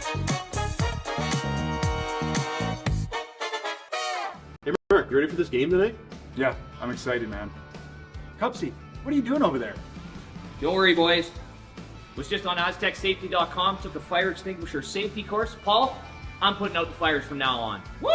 Hey Mark, you ready for this game tonight? Yeah, I'm excited, man. Cupsy, what are you doing over there? Don't worry, boys. Was just on AztecSafety.com, took a fire extinguisher safety course. Paul, I'm putting out the fires from now on. Woo!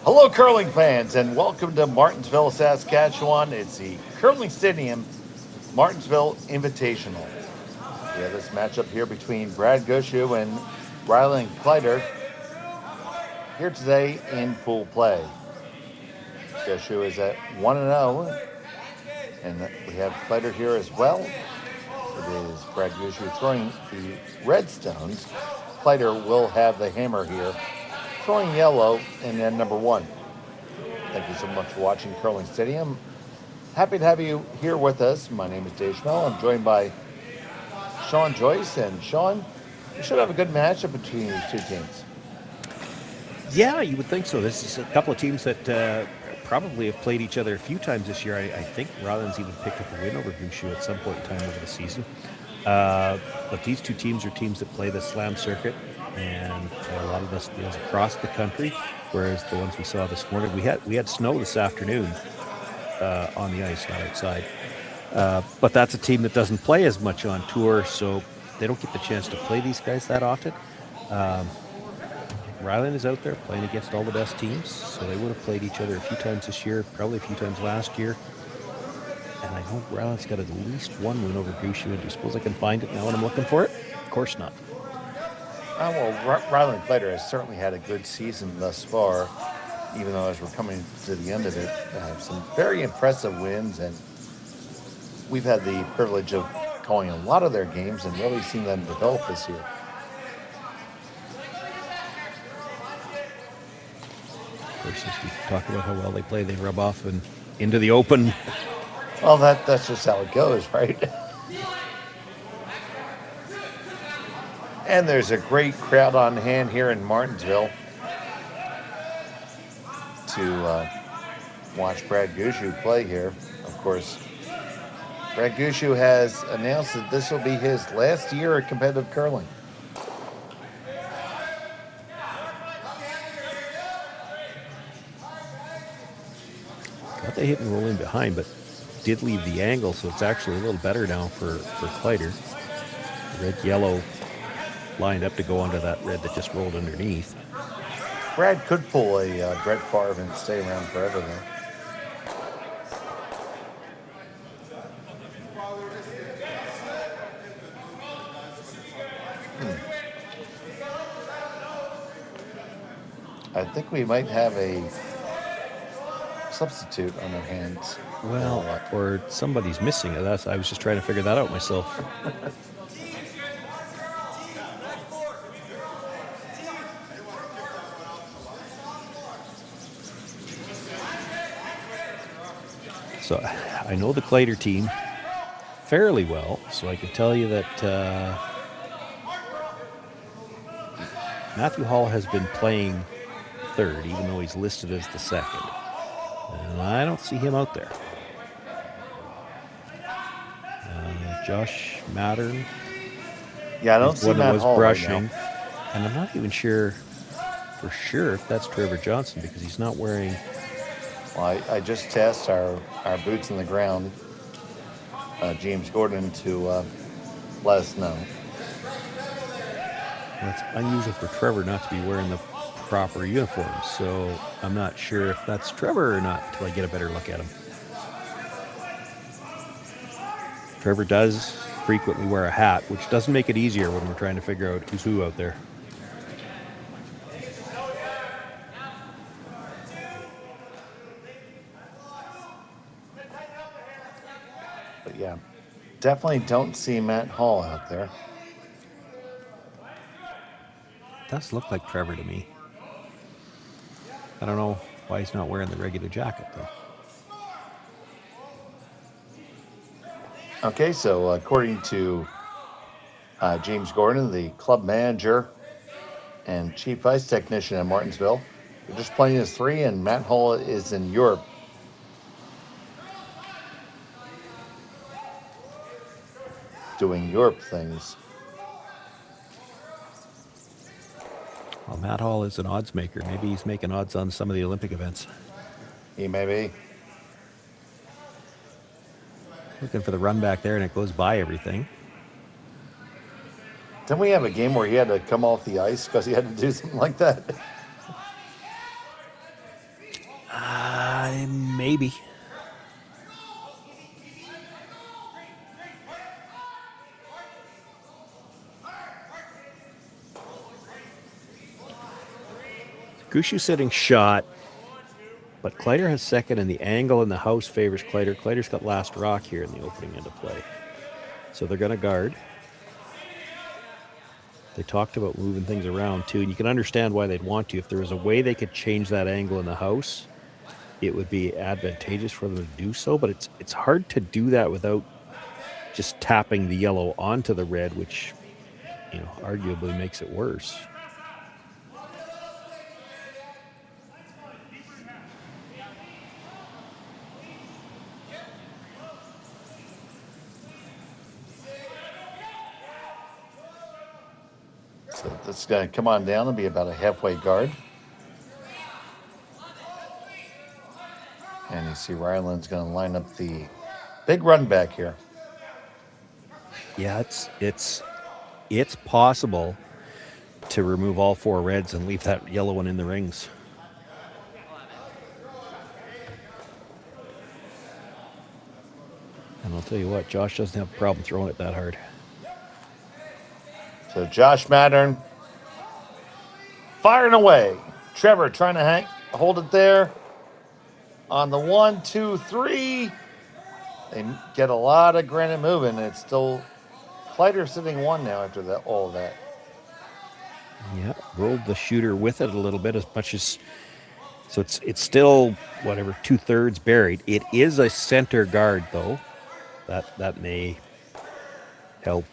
Hello, curling fans, and welcome to Martensville, Saskatchewan. It's the Curling Stadium Martensville Invitational. We have this matchup here between Brad Gushue and Rylan Kleiter here today in pool play. Gushue is at 1-0, and we have Kleiter here as well. It is Brad Gushue throwing the red stones. Kleiter will have the hammer here, throwing yellow in end number 1. Thank you so much for watching Curling Stadium. Happy to have you here with us. My name is Dave Schmell. I'm joined by Sean Joyce. And Sean, we should have a good matchup between these two teams. Yeah, you would think so. This is a couple of teams that probably have played each other a few times this year. I think Ryland's even picked up a win over Gushue at some point in time over the season. But these two teams are teams that play the slam circuit, and a lot of us deals across the country, whereas the ones we saw this morning, we had snow this afternoon on the ice, not outside. But that's a team that doesn't play as much on tour, so they don't get the chance to play these guys that often. Ryland is out there playing against all the best teams, so they would have played each other a few times this year, probably a few times last year. And I know Ryland's got at least one win over Gushue. Do you suppose I can find it now when I'm looking for it? Of course not. Well, Rylan Kleiter has certainly had a good season thus far, even though as we're coming to the end of it, some very impressive wins, and we've had the privilege of calling a lot of their games and really seeing them develop this year. Of course, as we talk about how well they play, they rub off and into the open. Well, that's just how it goes, right? And there's a great crowd on hand here in Martensville to watch Brad Gushue play here. Of course, Brad Gushue has announced that this will be his last year at competitive curling. Got the hit and roll in behind, but did leave the angle, so it's actually a little better now for Kleiter. Red-yellow lined up to go onto that red that just rolled underneath. Brad could pull a Brett Favre and stay around forever, though. I think we might have a substitute on our hands. Well, or somebody's missing it. I was just trying to figure that out myself. So I know the Kleiter team fairly well, so I can tell you that Matthew Hall has been playing third, even though he's listed as the second. And I don't see him out there. Josh Mattern. Yeah, I don't see Matt Hall brushing, right now. and I'm not even sure for sure if that's Trevor Johnson because he's not wearing. Well, I just test our boots in the ground, James Gordon, to let us know. Well, it's unusual for Trevor not to be wearing the proper uniform, so I'm not sure if that's Trevor or not until I get a better look at him. Trevor does frequently wear a hat, which doesn't make it easier when we're trying to figure out who's who out there. But yeah, definitely don't see Matt Hall out there. Does look like Trevor to me. I don't know why he's not wearing the regular jacket, though. Okay, so according to James Gordon, the club manager and chief ice technician at Martensville, they're just playing as 3, and Matt Hall is in Europe. Doing Europe things. Well, Matt Hall is an odds maker. Maybe he's making odds on some of the Olympic events. He may be. Looking for the run back there, and it goes by everything. Didn't we have a game where he had to come off the ice because he had to do something like that? Maybe. Gushue sitting shot, but Kleiter has second, and the angle in the house favors Kleiter. Kleiter's got last rock here in the opening end of play. So they're going to guard. They talked about moving things around too, and you can understand why they'd want to. If there was a way they could change that angle in the house, it would be advantageous for them to do so, but it's hard to do that without just tapping the yellow onto the red, which, arguably makes it worse. So this is going to come on down and be about a halfway guard. And you see Rylan's going to line up the big run back here. Yeah, it's possible to remove all 4 reds and leave that yellow one in the rings. And I'll tell you what, Josh doesn't have a problem throwing it that hard. So Josh Mattern firing away. Trevor trying to hold it there. On the 1, 2, 3. They get a lot of granite moving. It's still Kleiter sitting 1 now after that. All of that. Yeah, rolled the shooter with it a little bit, as much as, so it's still whatever 2/3 buried. It is a center guard though. That may help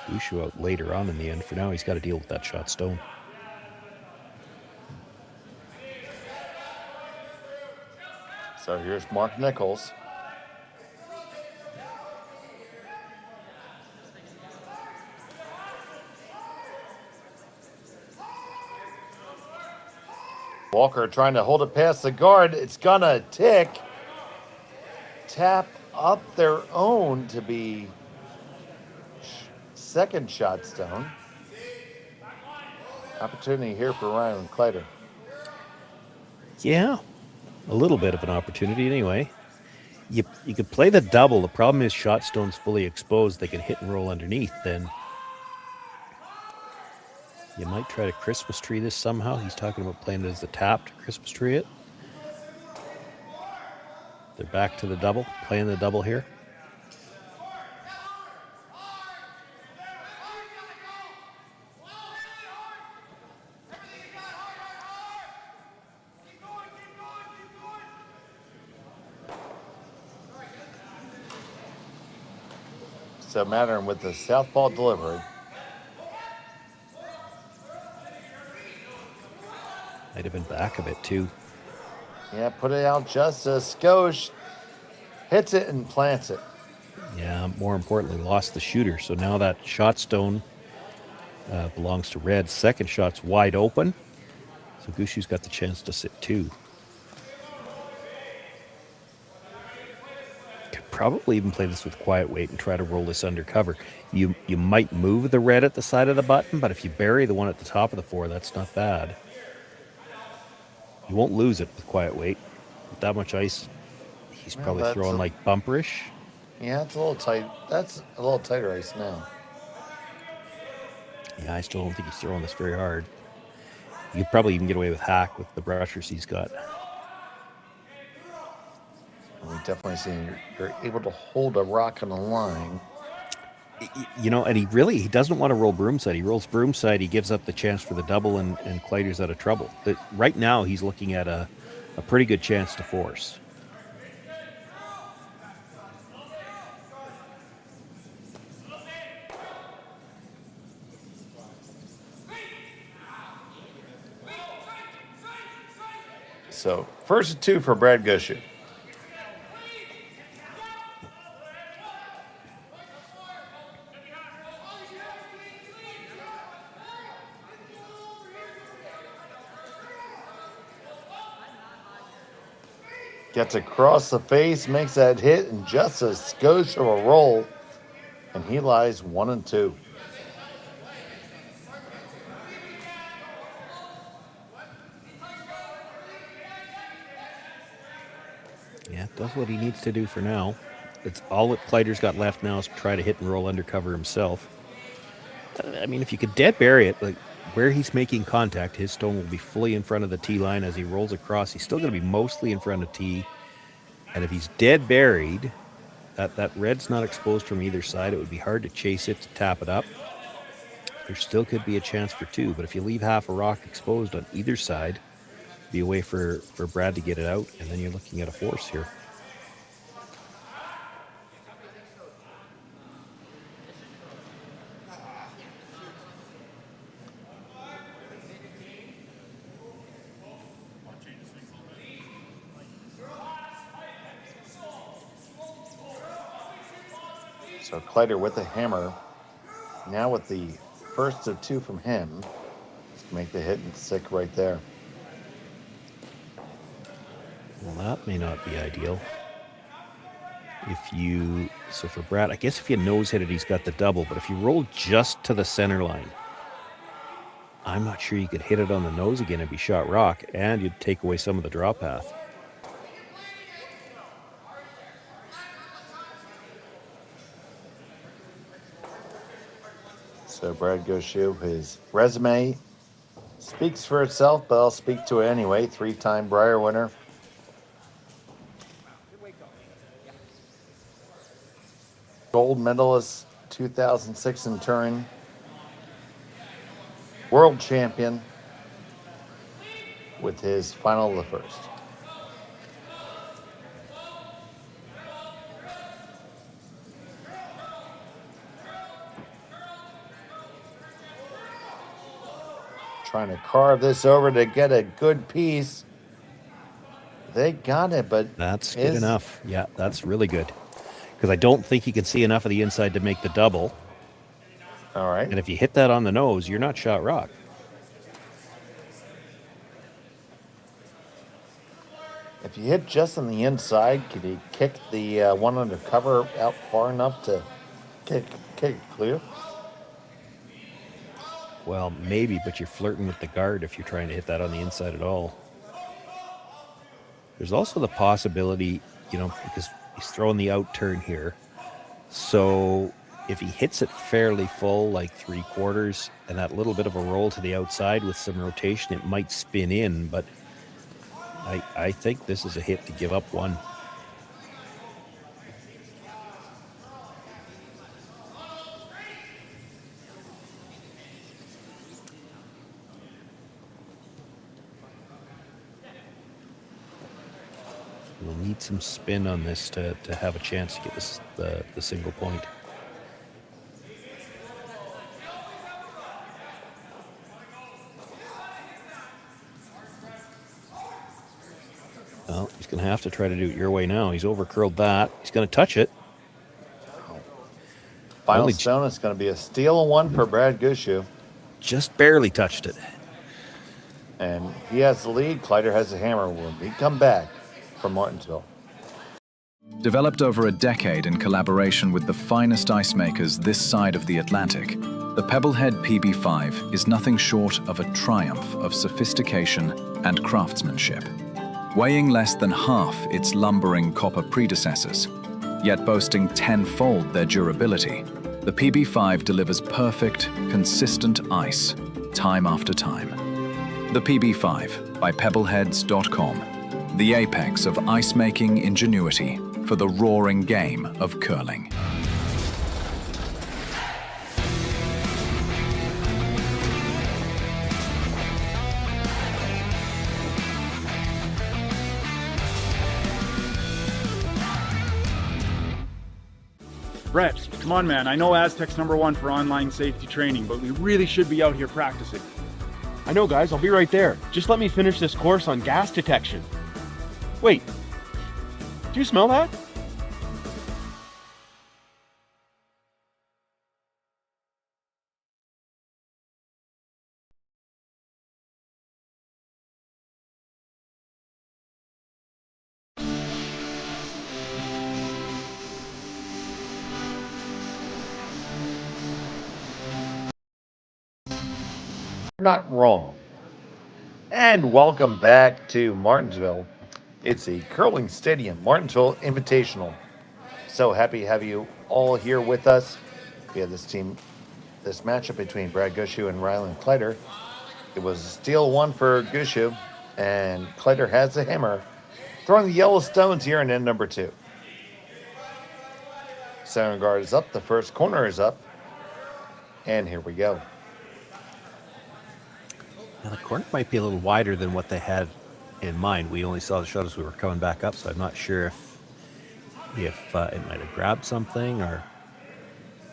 Gushue out later on in the end. For now, he's got to deal with that shot stone. So here's Mark Nichols. Walker trying to hold it past the guard. It's gonna tap up their own to be second shot stone. Opportunity here for Rylan Kleiter. Yeah, a little bit of an opportunity anyway. You could play the double. The problem is shot stone's fully exposed. They can hit and roll underneath. Then you might try to Christmas tree this somehow. He's talking about playing it as a tap to Christmas tree it. They're back to the double, playing the double here. So Mattern with the southpaw delivery. Might have been back a bit too. Yeah, put it out just a skosh. Hits it and plants it. Yeah, more importantly, lost the shooter. So now that shot stone belongs to red. Second shot's wide open. So Gushue's got the chance to sit 2. Could probably even play this with quiet weight and try to roll this undercover. You might move the red at the side of the button, but if you bury the one at the top of the 4, that's not bad. You won't lose it with quiet weight. With that much ice, he's probably throwing like bumperish. Yeah, it's a little tight. That's a little tighter ice now. Yeah, I still don't think he's throwing this very hard. You could probably even get away with Hack with the brushers he's got. We definitely see you're able to hold a rock on the line. You know, and he doesn't want to roll Broomside. He rolls Broomside, he gives up the chance for the double, and Kleiter's out of trouble. But right now, he's looking at a pretty good chance to force. So, first and 2 for Brad Gushue. Gets across the face, makes that hit, and just a skosh of a roll, and he lies 1 and 2. Yeah, does what he needs to do for now. It's all that Kleiter's got left now is try to hit and roll undercover himself. I mean, if you could dead bury it, like where he's making contact, his stone will be fully in front of the tee line as he rolls across. He's still going to be mostly in front of tee. And if he's dead buried, that red's not exposed from either side. It would be hard to chase it, to tap it up. There still could be a chance for 2, but if you leave half a rock exposed on either side, be a way for Brad to get it out, and then you're looking at a force here. So Kleiter with the hammer. Now with the first of 2 from him. Make the hit and stick right there. Well, that may not be ideal. So for Brad, I guess if you nose hit it, he's got the double. But if you roll just to the center line, I'm not sure you could hit it on the nose again and be shot rock, and you'd take away some of the draw path. So Brad Gushue, his resume speaks for itself, but I'll speak to it anyway. 3-time Brier winner. Gold medalist 2006 in Turin. World champion with his final of the first. Trying to carve this over to get a good piece. They got it, but that's good enough. Yeah, that's really good. Because I don't think you can see enough of the inside to make the double. All right. And if you hit that on the nose, you're not shot rock. If you hit just on the inside, could you kick the one under cover out far enough to kick it clear? Well, maybe, but you're flirting with the guard if you're trying to hit that on the inside at all. There's also the possibility, because he's throwing the out turn here. So if he hits it fairly full, like 3/4, and that little bit of a roll to the outside with some rotation, it might spin in, but I think this is a hit to give up 1. We'll need some spin on this to have a chance to get this, the single point. Well, he's going to have to try to do it your way now. He's over-curled that. He's going to touch it. Final stone is going to be a steal 1 for Brad Gushue. Just barely touched it. And he has the lead. Kleiter has the hammer. When we come back from Martensville. Developed over a decade in collaboration with the finest ice makers this side of the Atlantic, the Pebblehead PB5 is nothing short of a triumph of sophistication and craftsmanship. Weighing less than half its lumbering copper predecessors, yet boasting tenfold their durability, the PB5 delivers perfect, consistent ice, time after time. The PB5 by pebbleheads.com, the apex of ice-making ingenuity for the roaring game of curling. Brett, come on, man. I know Aztec's #1 for online safety training, but we really should be out here practicing. I know, guys. I'll be right there. Just let me finish this course on gas detection. Wait. Do you smell that? Not wrong. And welcome back to Martensville. It's the Curling Stadium, Martensville Invitational. So happy to have you all here with us. We have this matchup between Brad Gushue and Rylan Kleiter. It was a steal one for Gushue, and Kleiter has the hammer, throwing the yellow stones here in end number 2. Center guard is up, the first corner is up, and here we go. Now the corner might be a little wider than what they had in mind. We only saw the shot as we were coming back up, so I'm not sure if it might have grabbed something or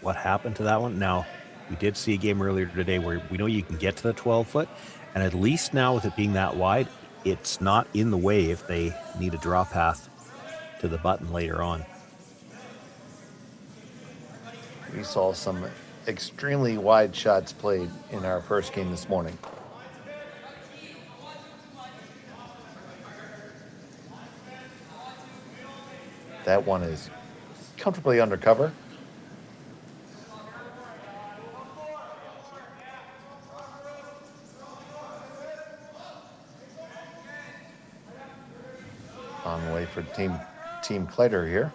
what happened to that one. Now, we did see a game earlier today where we know you can get to the 12-foot, and at least now with it being that wide, it's not in the way if they need a draw path to the button later on. We saw some extremely wide shots played in our first game this morning. That one is comfortably undercover. On the way for Team Kleiter here.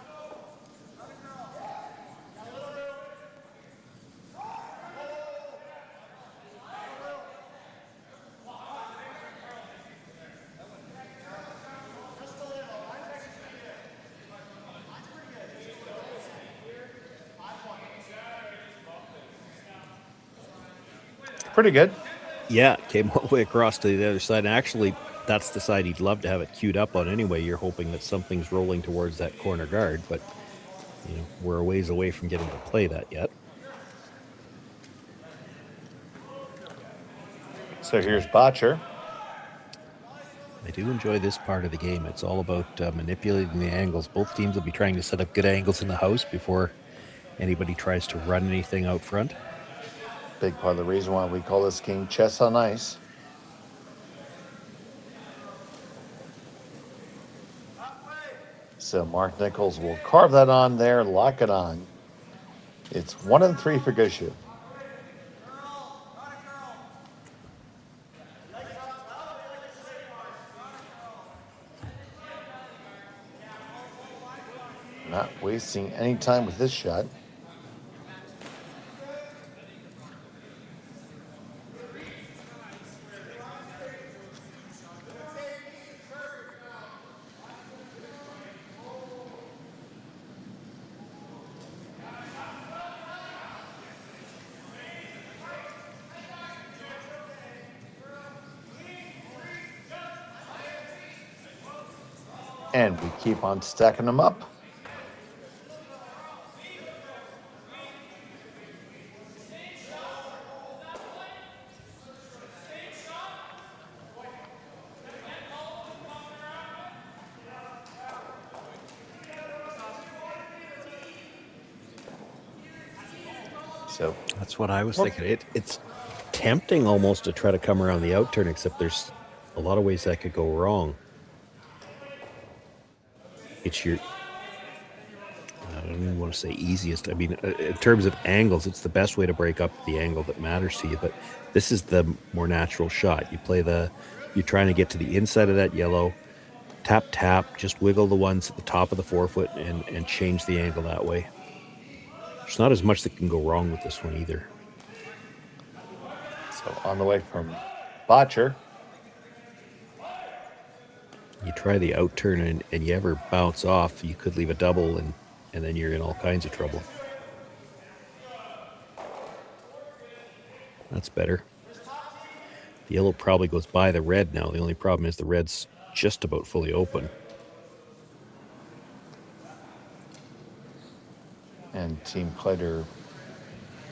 Pretty good. Yeah, it came all the way across to the other side. And actually, that's the side he'd love to have it queued up on anyway. You're hoping that something's rolling towards that corner guard, but we're a ways away from getting to play that yet. So here's Botcher. I do enjoy this part of the game. It's all about manipulating the angles. Both teams will be trying to set up good angles in the house before anybody tries to run anything out front. Big part of the reason why we call this game chess on ice. So Mark Nichols will carve that on there, lock it on. It's 1-3 for Gushue. Not wasting any time with this shot. And we keep on stacking them up. So that's what I was thinking. It's tempting almost to try to come around the out turn, except there's a lot of ways that could go wrong. It's your, I don't even want to say easiest. I mean, in terms of angles, it's the best way to break up the angle that matters to you. But this is the more natural shot. You're trying to get to the inside of that yellow, Tap, tap, just wiggle the ones at the top of the forefoot and change the angle that way. There's not as much that can go wrong with this one either. So on the way from Botcher. You try the out turn and you ever bounce off, you could leave a double and then you're in all kinds of trouble. That's better. The yellow probably goes by the red now. The only problem is the red's just about fully open. And Team Kleiter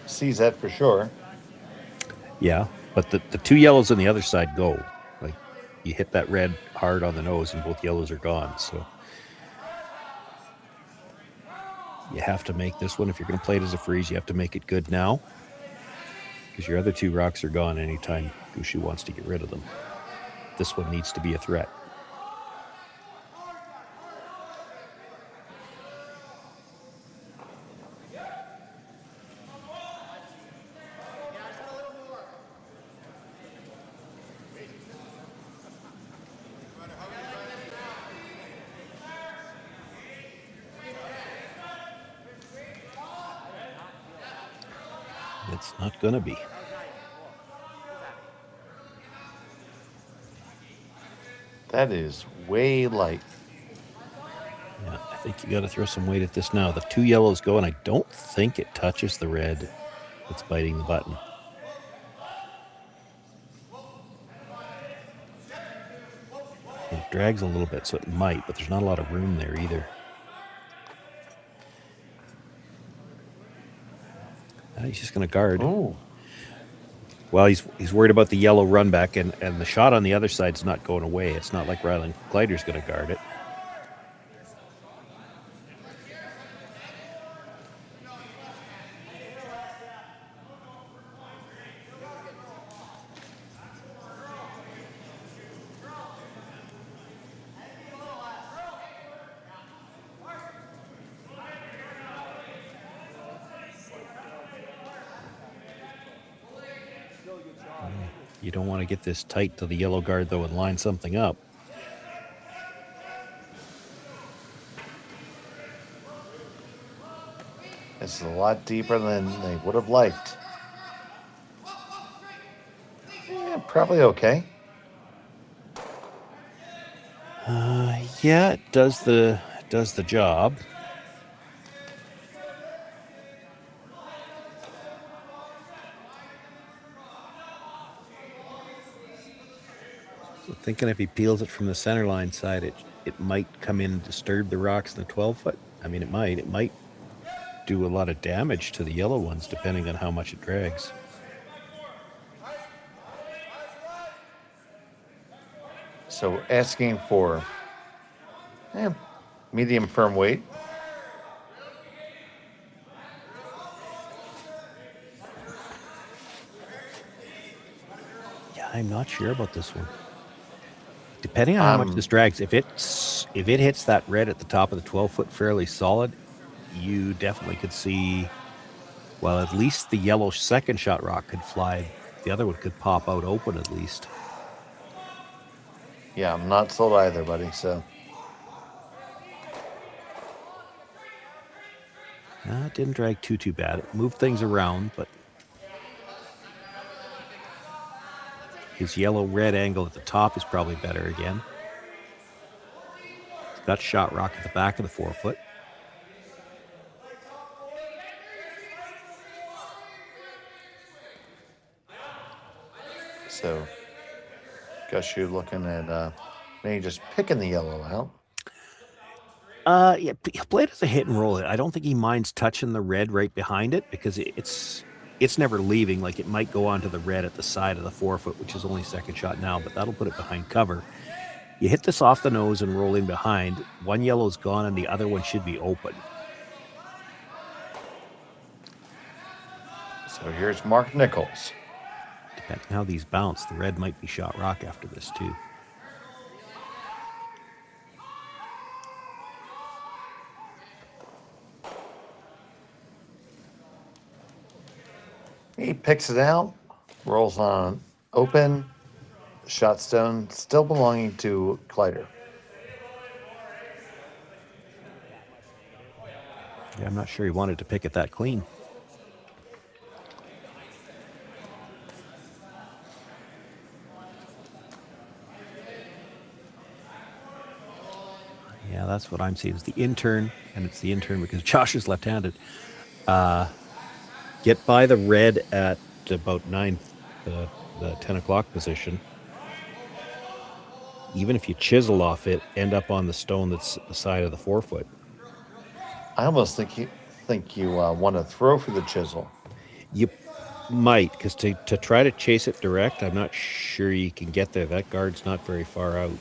sees that for sure. Yeah, but the two yellows on the other side go. Like, you hit that red hard on the nose and both yellows are gone. So you have to make this one. If you're going to play it as a freeze, you have to make it good now, because your other two rocks are gone anytime Gushue wants to get rid of them. This one needs to be a threat. It's not going to be. That is way light. Yeah, I think you got to throw some weight at this now. The two yellows go, and I don't think it touches the red that's biting the button. It drags a little bit, so it might, but there's not a lot of room there either. He's just going to guard. Oh. Well, he's worried about the yellow run back, and the shot on the other side's not going away. It's not like Rylan Kleiter's going to guard it. You don't want to get this tight to the yellow guard, though, and line something up. This is a lot deeper than they would have liked. Yeah, probably okay. Yeah, it does the job. So thinking if he peels it from the center line side, it might come in and disturb the rocks in the 12-foot. I mean, it might do a lot of damage to the yellow ones, depending on how much it drags. So asking for medium firm weight. Yeah, I'm not sure about this one. Depending on how much this drags, if it hits that red at the top of the 12-foot fairly solid, you definitely could see, well, at least the yellow second shot rock could fly. The other one could pop out open at least. Yeah, I'm not sold either, buddy, so. It didn't drag too bad. It moved things around, but his yellow-red angle at the top is probably better again. He's got shot rock at the back of the 4-foot. So, Gushue looking at maybe just picking the yellow out. Yeah, play it as a hit and roll. I don't think he minds touching the red right behind it, because it's never leaving. Like, it might go onto the red at the side of the 4-foot, which is only second shot now, but that'll put it behind cover. You hit this off the nose and roll in behind. One yellow's gone and the other one should be open. So here's Mark Nichols. Depending on how these bounce, the red might be shot rock after this too. He picks it out, rolls on open, shot stone still belonging to Kleiter. Yeah, I'm not sure he wanted to pick it that clean. Yeah, that's what I'm seeing. It's the intern, and it's the intern because Josh is left-handed. Get by the red at about 9, the 10 o'clock position. Even if you chisel off it, end up on the stone that's the side of the 4-foot. I almost think you want to throw for the chisel. You might, because to try to chase it direct, I'm not sure you can get there. That guard's not very far out.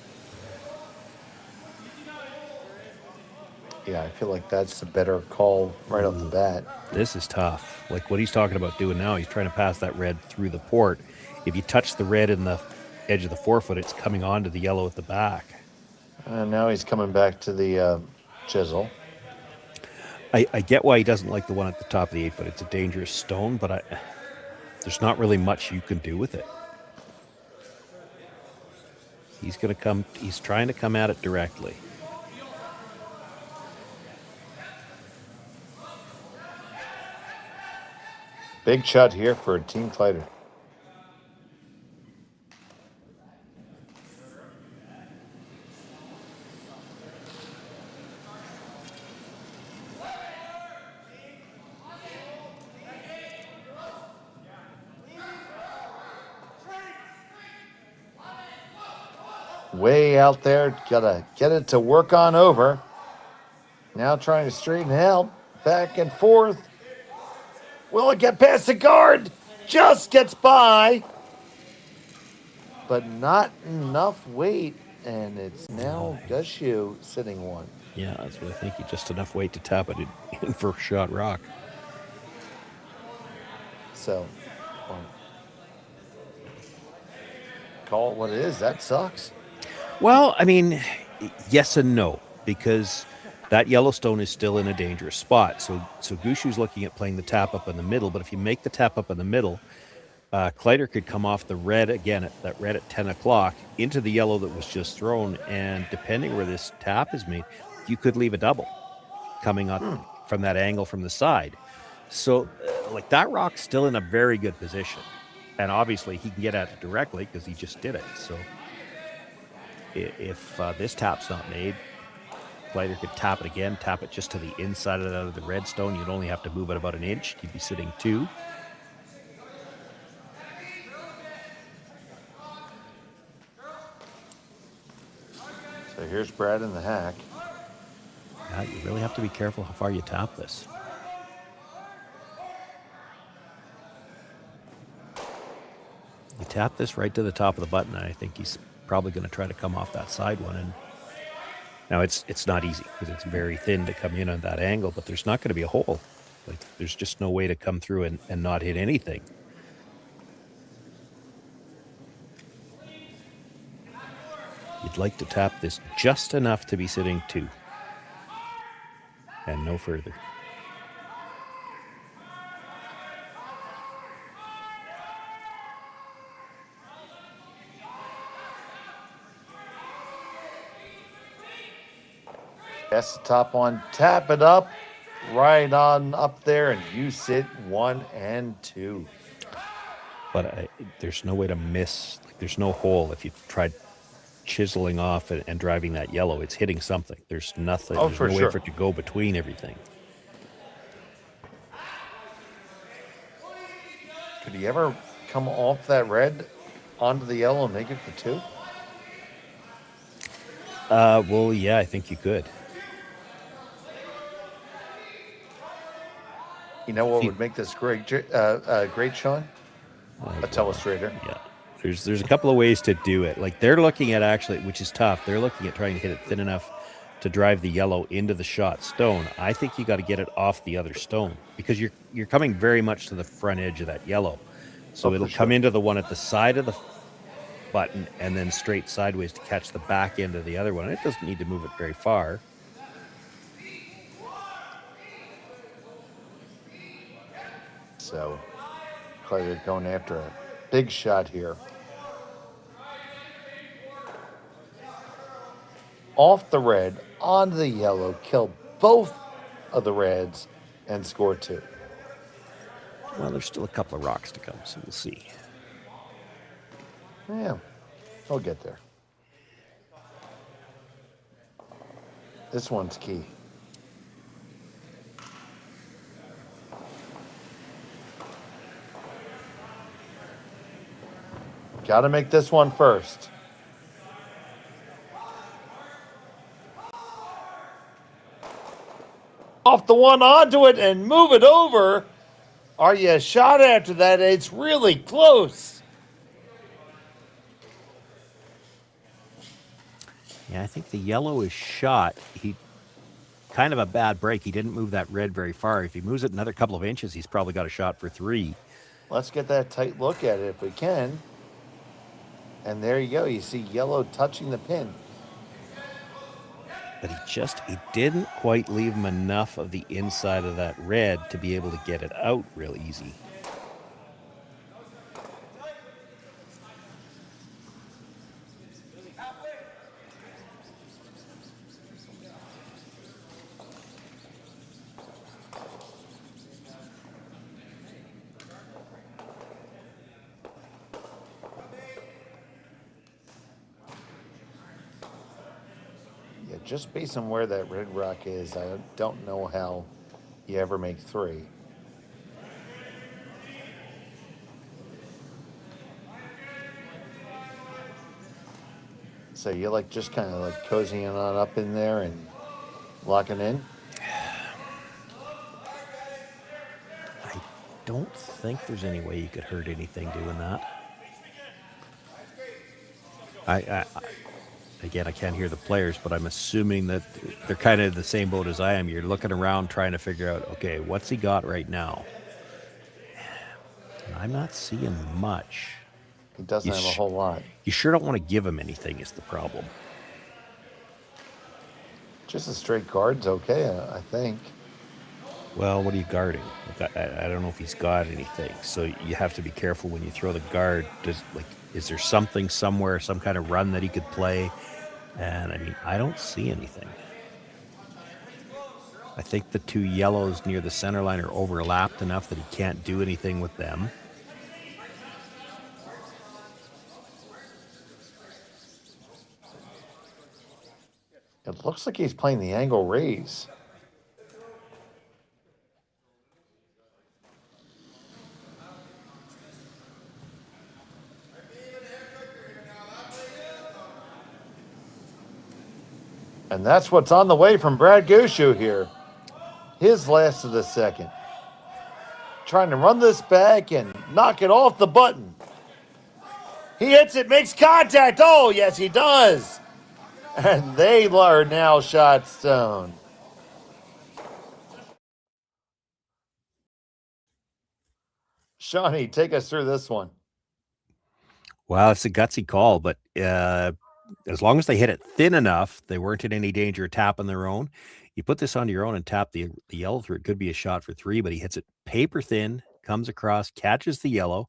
Yeah, I feel like that's a better call right off the bat. This is tough. Like what he's talking about doing now, he's trying to pass that red through the port. If you touch the red in the edge of the 4-foot, it's coming onto the yellow at the back. Now he's coming back to the chisel. I get why he doesn't like the one at the top of the 8-foot. It's a dangerous stone, but there's not really much you can do with it. He's trying to come at it directly. Big shot here for Team Kleiter. Way out there, gotta get it to work on over. Now trying to straighten out, back and forth. Will it get past the guard? Just gets by. But not enough weight, and it's now Gushue sitting one. Yeah, that's what I think. Just enough weight to tap it in for a shot rock. So, call it what it is. That sucks. Well, I mean, yes and no, because that Yellowstone is still in a dangerous spot. So Gushue's looking at playing the tap up in the middle, but if you make the tap up in the middle, Kleiter could come off the red again, that red at 10 o'clock, into the yellow that was just thrown, and depending where this tap is made, you could leave a double coming up from that angle from the side. So, like, that rock's still in a very good position, and obviously he can get at it directly because he just did it. So if this tap's not made, Kleiter could tap it again, tap it just to the inside of the red stone. You'd only have to move it about an inch. You'd be sitting 2. So here's Brad in the hack. Yeah, you really have to be careful how far you tap this. You tap this right to the top of the button, and I think he's probably going to try to come off that side one. And now it's not easy because it's very thin to come in on that angle, but there's not going to be a hole. Like, there's just no way to come through and not hit anything. You'd like to tap this just enough to be sitting 2 and no further. That's the top one. Tap it up, right on up there, and you sit 1 and 2. But there's no way to miss. Like, there's no hole. If you tried chiseling off and driving that yellow, it's hitting something. There's nothing. Oh, there's for no sure. way for it to go between everything. Could he ever come off that red onto the yellow and make it for 2? Well, yeah, I think you could. You know what would make this great, Sean? A telestrator. Yeah. There's a couple of ways to do it. Like, they're looking at, actually, which is tough, they're looking at trying to hit it thin enough to drive the yellow into the shot stone. I think you got to get it off the other stone because you're coming very much to the front edge of that yellow. So it'll come into the one at the side of the button and then straight sideways to catch the back end of the other one. It doesn't need to move it very far. So, Kleiter going after a big shot here. Off the red, onto the yellow, kill both of the Reds and score 2. Well, there's still a couple of rocks to come, so we'll see. Yeah, we'll get there. This one's key. Got to make this one first. Off the one onto it and move it over. Are you shot after that? It's really close. Yeah, I think the yellow is shot. He kind of a bad break. He didn't move that red very far. If he moves it another couple of inches, he's probably got a shot for 3. Let's get that tight look at it if we can. And there you go. You see yellow touching the pin. But he didn't quite leave him enough of the inside of that red to be able to get it out real easy. Just based on where that red rock is, I don't know how you ever make 3. So you're like just kind of like cozying on up in there and locking in? I don't think there's any way you could hurt anything doing that. Again, I can't hear the players, but I'm assuming that they're kind of the same boat as I am. You're looking around trying to figure out, okay, what's he got right now? And I'm not seeing much. He doesn't have a whole lot. You sure don't want to give him anything is the problem. Just a straight guard's okay, I think. Well, what are you guarding? I don't know if he's got anything. So you have to be careful when you throw the guard. Is there something somewhere, some kind of run that he could play? And I mean, I don't see anything. I think the 2 yellows near the center line are overlapped enough that he can't do anything with them. It looks like he's playing the angle raise. And that's what's on the way from Brad Gushue here. His last of the second. Trying to run this back and knock it off the button. He hits it, makes contact. Oh, yes, he does. And they are now shot stone. Shawnee, take us through this one. Well, it's a gutsy call, but as long as they hit it thin enough, they weren't in any danger of tapping their own. You put this onto your own and tap the yellow through, it could be a shot for 3, but he hits it paper thin, comes across, catches the yellow,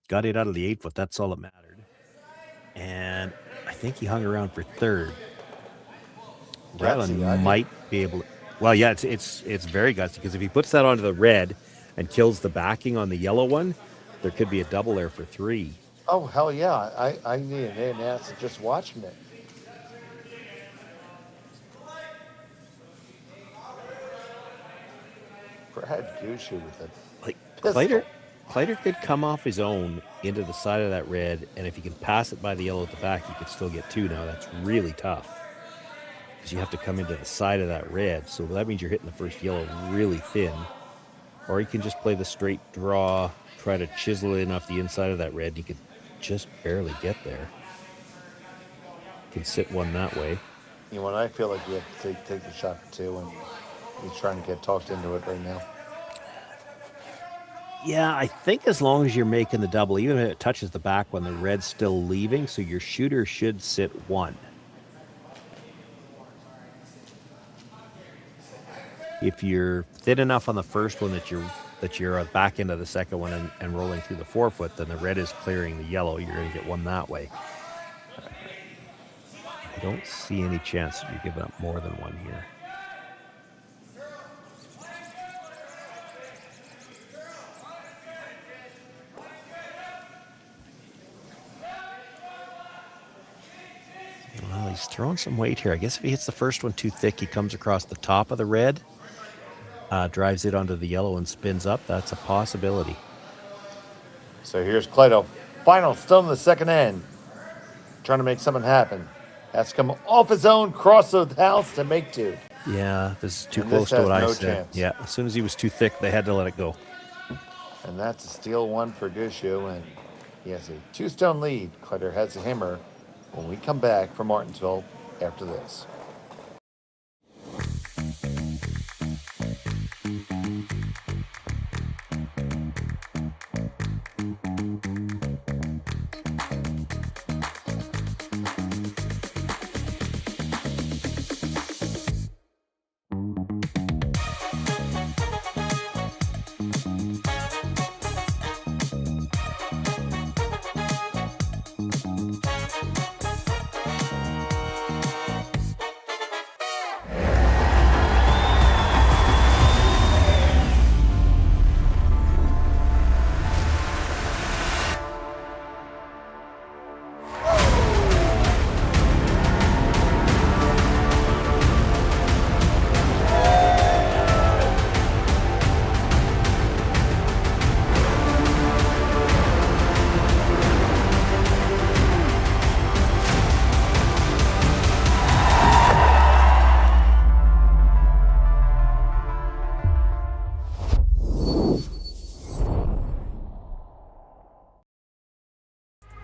got it out of the 8-foot. That's all that mattered. And I think he hung around for 3rd. Rylan might be able to. Well, yeah, it's very gutsy because if he puts that onto the red and kills the backing on the yellow one, there could be a double there for 3. Oh, hell yeah. I need an ass just watching it. Brad Gushue with it. Like Kleiter could come off his own into the side of that red, and if he can pass it by the yellow at the back, he could still get 2. Now, that's really tough because you have to come into the side of that red. So that means you're hitting the first yellow really thin. Or he can just play the straight draw, try to chisel it off the inside of that red, and he could just barely get there. Can sit one that way. You know, I feel like you have to take the shot for 2, and he's trying to get talked into it right now. Yeah, I think as long as you're making the double, even if it touches the back one, the red's still leaving, so your shooter should sit 1. If you're thin enough on the first one that you're back into the second one and rolling through the 4-foot, then the red is clearing the yellow. You're going to get 1 that way. I don't see any chance that you're giving up more than 1 here. he's throwing some weight here. I guess if he hits the first one too thick, he comes across the top of the red, drives it onto the yellow and spins up. That's a possibility. So here's Kleiter, final, still in the second end, trying to make something happen. Has to come off his own, cross the house to make two. Yeah, this is too And close this to what has I no said. chance. Yeah, as soon as he was too thick, they had to let it go. And that's a steal one for Gushue, and he has a 2-stone lead. Kleiter has a hammer when we come back from Martensville after this.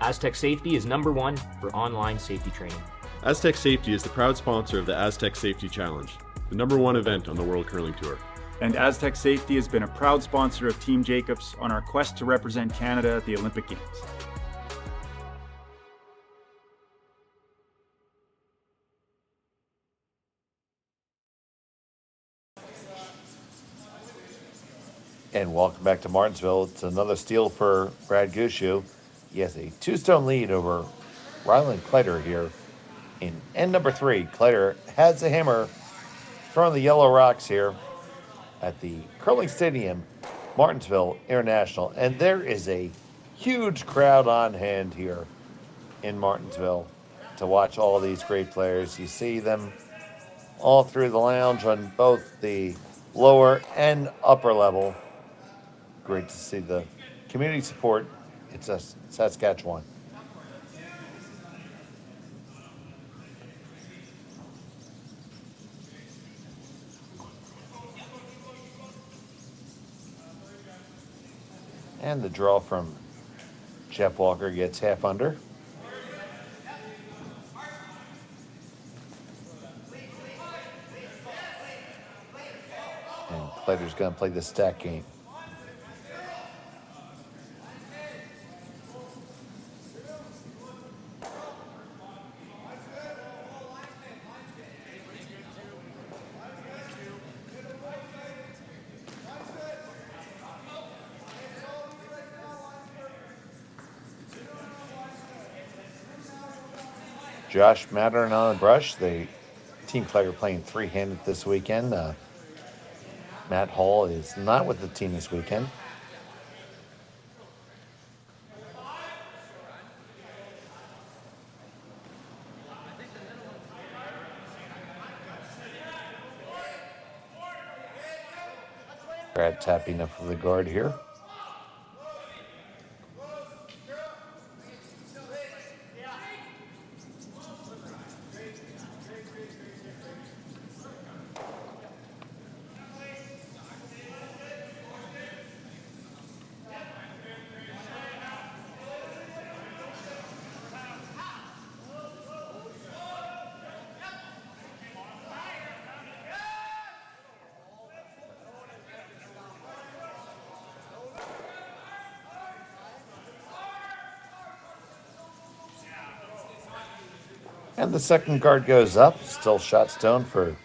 Aztec Safety is #1 for online safety training. Aztec Safety is the proud sponsor of the Aztec Safety Challenge, the #1 event on the World Curling Tour. And Aztec Safety has been a proud sponsor of Team Jacobs on our quest to represent Canada at the Olympic Games. And welcome back to Martensville. It's another steal for Brad Gushue. He has a 2-stone lead over Rylan Kleiter here in end number 3. Kleiter has a hammer throwing the yellow rocks here at the Curling Stadium, Martensville International. And there is a huge crowd on hand here in Martensville to watch all these great players. You see them all through the lounge on both the lower and upper level. Great to see the community support. It's Saskatchewan. And the draw from Jeff Walker gets half under. And Kleiter's going to play the stack game. Josh Mattern on the brush. The Team Kleiter playing three-handed this weekend. Matt Hall is not with the team this weekend. Brad tapping up for the guard here. And the second guard goes up. Still shot stone for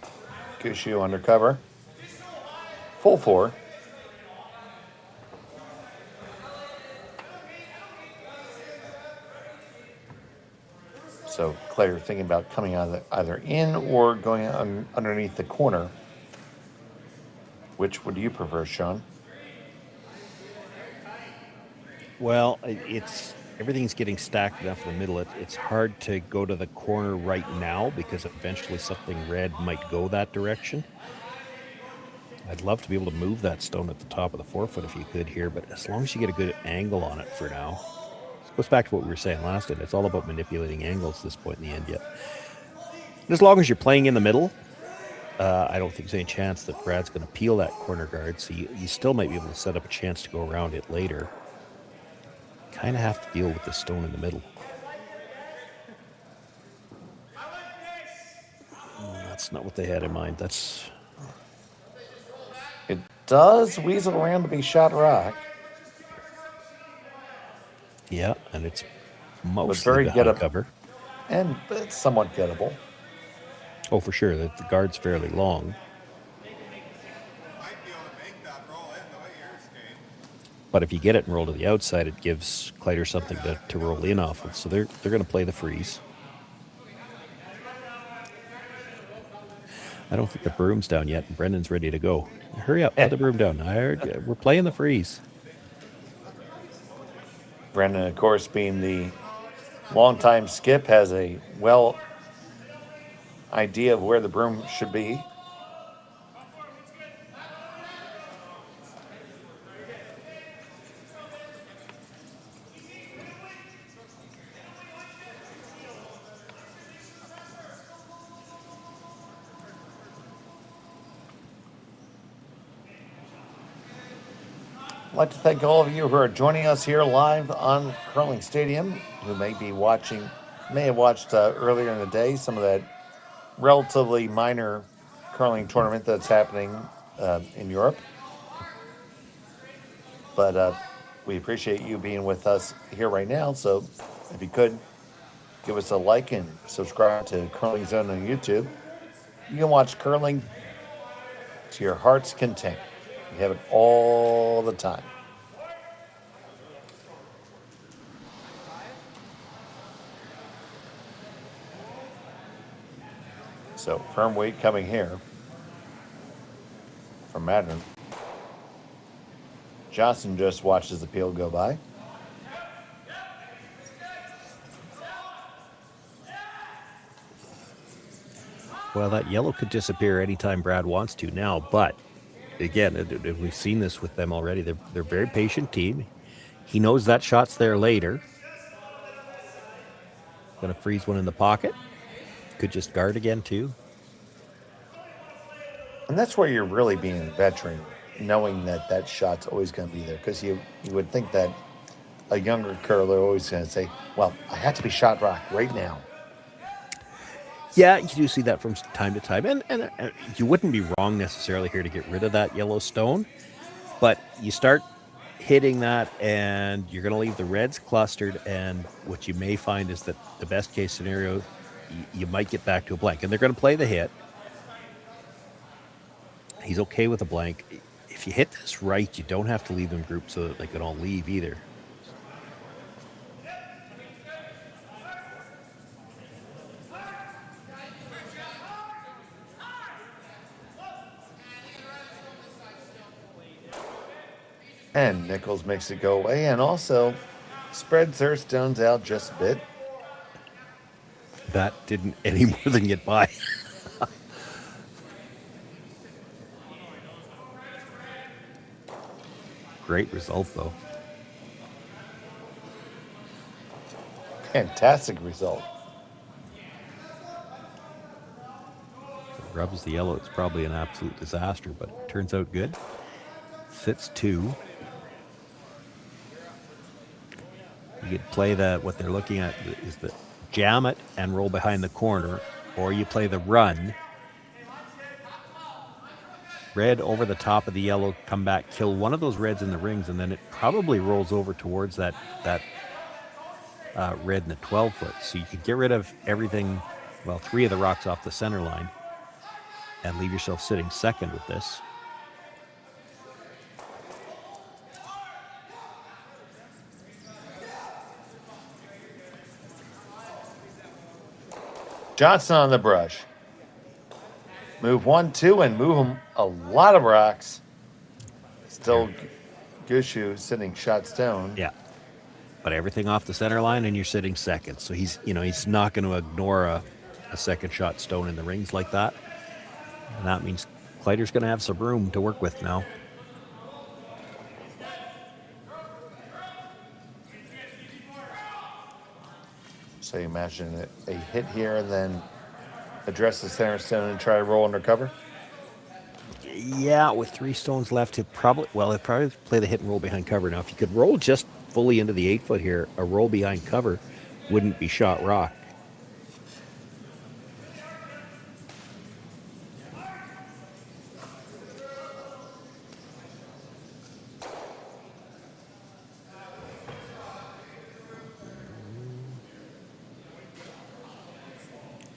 Gushue undercover. Full 4. So Kleiter thinking about coming either in or going underneath the corner. Which would you prefer, Sean? Well, it's everything's getting stacked enough in the middle. It's hard to go to the corner right now because eventually something red might go that direction. I'd love to be able to move that stone at the top of the 4-foot if you could here, but as long as you get a good angle on it for now. This goes back to what we were saying last time. It's all about manipulating angles at this point in the end yet. And as long as you're playing in the middle, I don't think there's any chance that Brad's going to peel that corner guard, so you still might be able to set up a chance to go around it later. Kind of have to deal with the stone in the middle. That's not what they had in mind. It does weasel around to be shot rock. Yeah, and it's But mostly very behind gettable. cover. And it's somewhat gettable. Oh, for sure. The guard's fairly long. But if you get it and roll to the outside, it gives Kleiter something to roll in off of. So they're going to play the freeze. I don't think the broom's down yet, and Brendan's ready to go. Hurry up, put the broom down. We're playing the freeze. Brendan, of course, being the longtime skip, has a idea of where the broom should be. I'd like to thank all of you who are joining us here live on Curling Stadium, who may have watched earlier in the day some of that relatively minor curling tournament that's happening in Europe. But we appreciate you being with us here right now. So if you could, give us a like and subscribe to Curling Zone on YouTube. You can watch curling to your heart's content. We have it all the time. So firm weight coming here from Madden. Johnson just watches the peel go by. Well, that yellow could disappear anytime Brad wants to now, but again, we've seen this with them already. They're a very patient team. He knows that shot's there later. Going to freeze one in the pocket. Could just guard again, too. And that's where you're really being a veteran, knowing that shot's always going to be there. Because you would think that a younger curler always going to say, well, I have to be shot rock right now. Yeah, you do see that from time to time. And you wouldn't be wrong necessarily here to get rid of that yellow stone. But you start hitting that and you're going to leave the reds clustered. And what you may find is that the best case scenario, you might get back to a blank. And they're going to play the hit. He's okay with a blank. If you hit this right, you don't have to leave them grouped so that they can all leave either. And Nichols makes it go away and also spreads their stones out just a bit. That didn't any more than get by. Great result, though. Fantastic result. If it rubs the yellow, it's probably an absolute disaster, but it turns out good. Sits 2. You could play what they're looking at is the jam it and roll behind the corner, or you play the run. Red over the top of the yellow, come back, kill one of those reds in the rings, and then it probably rolls over towards that red in the 12-foot. So you could get rid of everything, well, 3 of the rocks off the center line, and leave yourself sitting second with this. Johnson on the brush. Move 1, 2, and move them a lot of rocks. Still Gushue sitting shot stone. Yeah. but everything off the center line, and you're sitting second. So he's not going to ignore a second shot stone in the rings like that. And that means Kleiter's going to have some room to work with now. So you imagine a hit here and then address the center stone and try to roll under cover? Yeah, with 3 stones left, he'd probably play the hit and roll behind cover. Now, if you could roll just fully into the 8-foot here, a roll behind cover wouldn't be shot rock.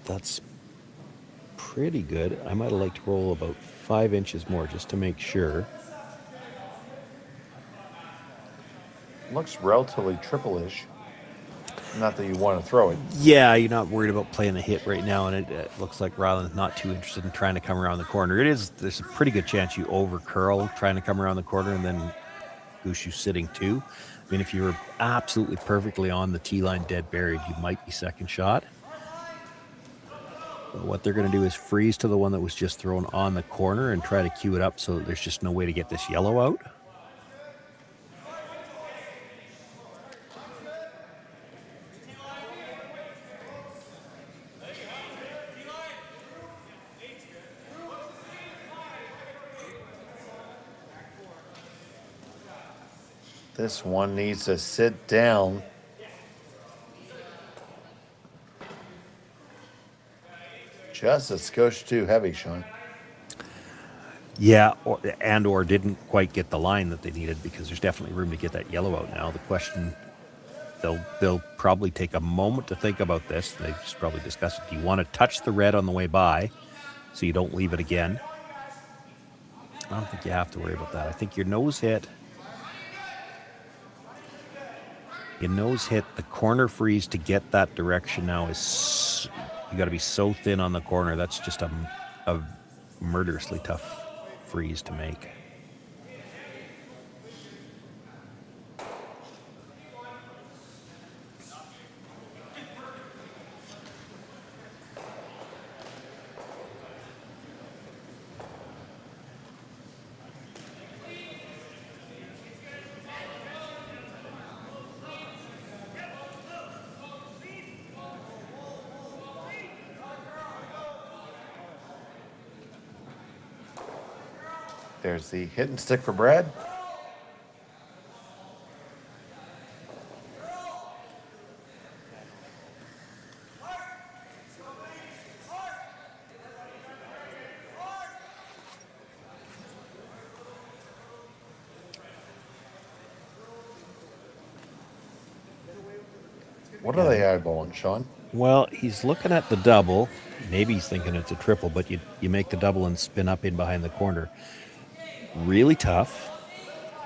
That's pretty good. I might have liked to roll about 5 inches more just to make sure. Looks relatively triple-ish. Not that you want to throw it. Yeah, you're not worried about playing the hit right now, and it looks like Rylan's not too interested in trying to come around the corner. There's a pretty good chance you over curl trying to come around the corner, and then Gushue sitting too. I mean, if you were absolutely perfectly on the tee line dead buried, you might be second shot. But what they're going to do is freeze to the one that was just thrown on the corner and try to cue it up so that there's just no way to get this yellow out. This one needs to sit down. Just a skosh too heavy, Sean. Yeah, or didn't quite get the line that they needed, because there's definitely room to get that yellow out now. The question, they'll probably take a moment to think about this. They just probably discuss it. Do you want to touch the red on the way by so you don't leave it again? I don't think you have to worry about that. I think your nose hit, the corner freeze to get that direction now is, you got to be so thin on the corner. That's just a murderously tough freeze to make. There's the hit and stick for Brad. What are they eyeballing, Sean? Well, he's looking at the double. Maybe he's thinking it's a triple, but you make the double and spin up in behind the corner. Really tough,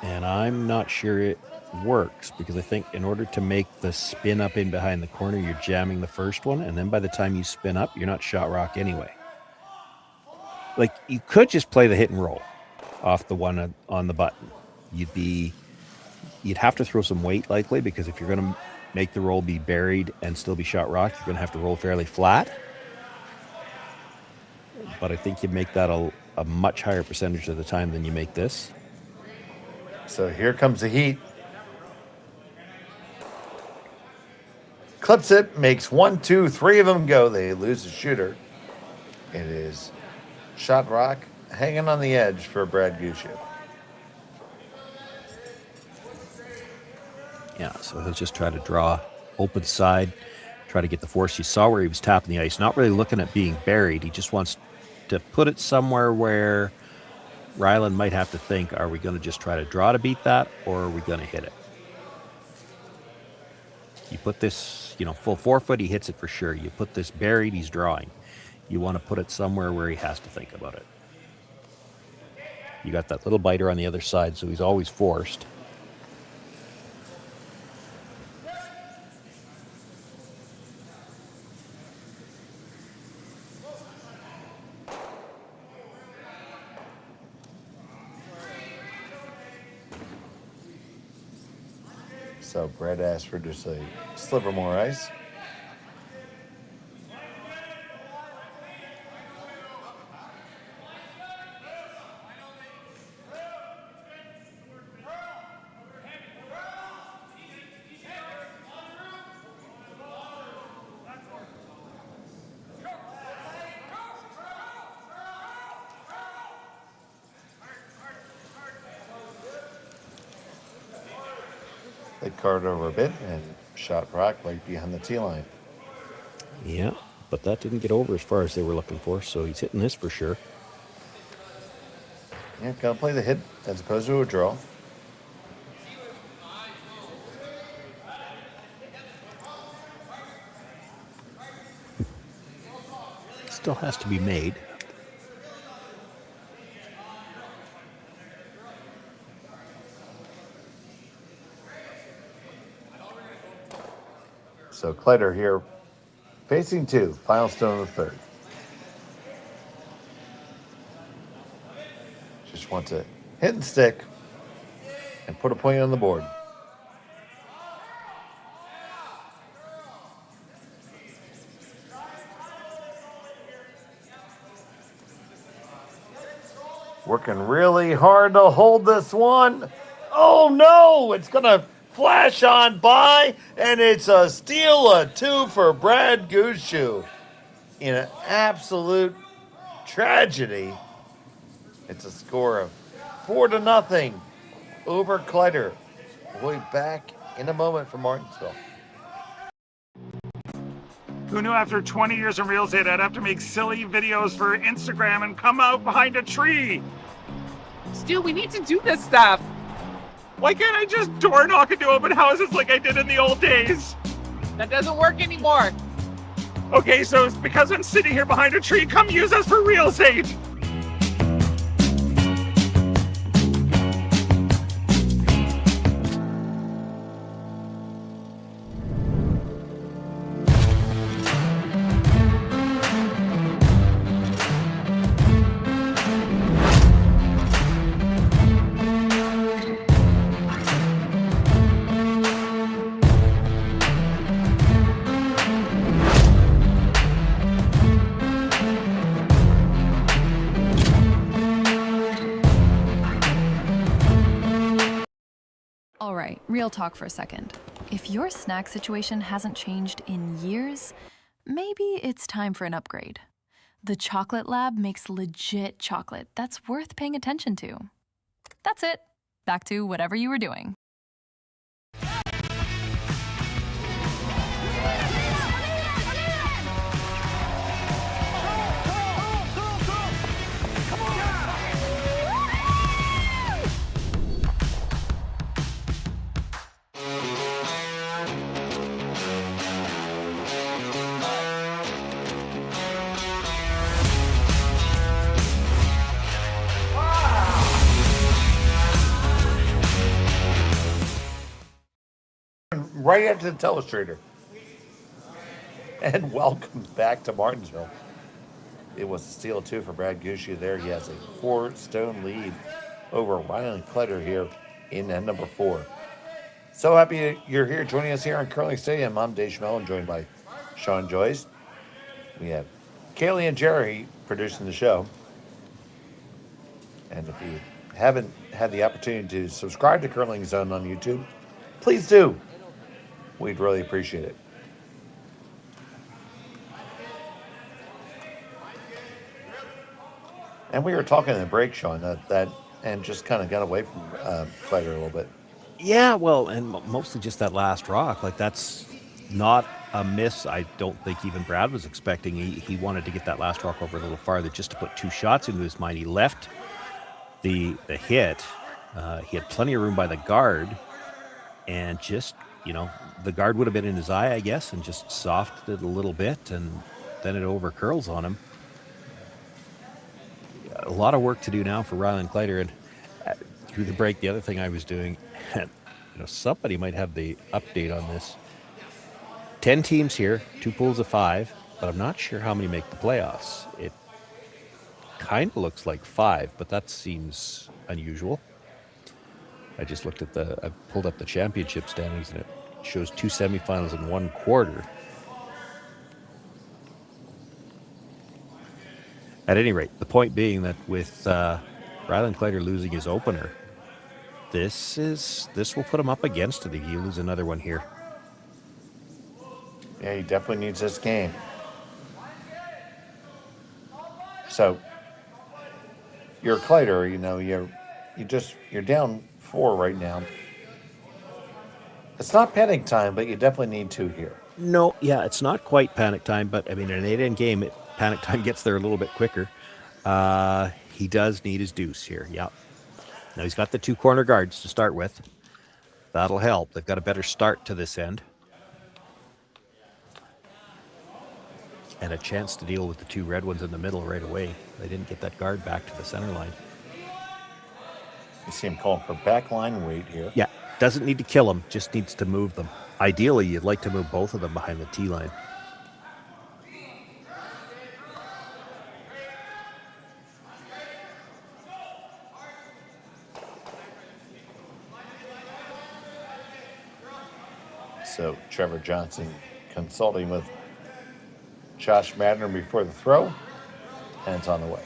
and I'm not sure it works, because I think in order to make the spin up in behind the corner, you're jamming the first one, and then by the time you spin up, you're not shot rock anyway. Like, you could just play the hit and roll off the one on the button. You'd have to throw some weight likely, because if you're going to make the roll be buried and still be shot rock, you're going to have to roll fairly flat. But I think you make that a much higher percentage of the time than you make this. So here comes the heat. Clips it, makes 1, 2, 3 of them go. They lose the shooter. It is shot rock hanging on the edge for Brad Gushue. Yeah, so he'll just try to draw open side, try to get the force. You saw where he was tapping the ice, not really looking at being buried. He just wants to put it somewhere where Rylan might have to think, are we going to just try to draw to beat that, or are we going to hit it? You put this, full 4 foot, he hits it for sure. You put this buried, he's drawing. You want to put it somewhere where he has to think about it. You got that little biter on the other side, so he's always forced. So Brad asked for just a sliver more ice. They carted over a bit and shot Brock right behind the tee line. Yeah, but that didn't get over as far as they were looking for, so he's hitting this for sure. Yeah, gotta play the hit as opposed to a draw. Still has to be made. So Kleiter here, facing two, final stone of the third. Just want to hit and stick and put a point on the board. Working really hard to hold this one. Oh no, it's gonna flash on by, and it's a steal of two for Brad Gushue. In an absolute tragedy, it's a score of 4-0 over Kleiter. We'll be back in a moment from Martensville. Who knew after 20 years in real estate I'd have to make silly videos for Instagram and come out behind a tree? Stu, we need to do this stuff. Why can't I just door knock into open houses like I did in the old days? That doesn't work anymore. Okay, so it's because I'm sitting here behind a tree. Come use us for real estate. All right, real talk for a second. If your snack situation hasn't changed in years, maybe it's time for an upgrade. The Chocolate Lab makes legit chocolate that's worth paying attention to. That's it. Back to whatever you were doing. Right after the telestrator. And welcome back to Martensville. It was a steal two for Brad Gushue there. He has a 4-stone lead over Rylan Kleiter here in end number 4. So happy you're here joining us here on Curling Stadium. I'm Dave Schmel, and joined by Sean Joyce. We have Kaylee and Jerry producing the show. And if you haven't had the opportunity to subscribe to Curling Zone on YouTube, please do. We'd really appreciate it. And we were talking in the break, Sean, that and just kind of got away from Kleiter a little bit. Yeah, well, and mostly just that last rock. Like, that's not a miss. I don't think even Brad was expecting. He wanted to get that last rock over a little farther just to put two shots into his mind. He left the hit. He had plenty of room by the guard, and just, the guard would have been in his eye, I guess, and just softened it a little bit, and then it over curls on him. A lot of work to do now for Rylan Kleiter, and through the break, the other thing I was doing, somebody might have the update on this. 10 teams here, 2 pools of 5, but I'm not sure how many make the playoffs. It kind of looks like 5, but that seems unusual. I just looked at I pulled up the championship standings, and it shows 2 semifinals and 1 quarter. At any rate, the point being that with Rylan Kleiter losing his opener, this will put him up against it if you lose another one here. Yeah, he definitely needs this game. So you're Kleiter, you're down 4 right now. It's not panic time, but you definitely need 2 here. No, yeah, it's not quite panic time, but I mean, in an 8-end game, panic time gets there a little bit quicker. He does need his deuce here, yeah. Now he's got the 2 corner guards to start with. That'll help. They've got a better start to this end. And a chance to deal with the 2 red ones in the middle right away. They didn't get that guard back to the center line. You see him calling for backline weight here. Yeah, doesn't need to kill them, just needs to move them. Ideally, you'd like to move both of them behind the T line. So Trevor Johnson consulting with Josh Madden before the throw, and it's on the way.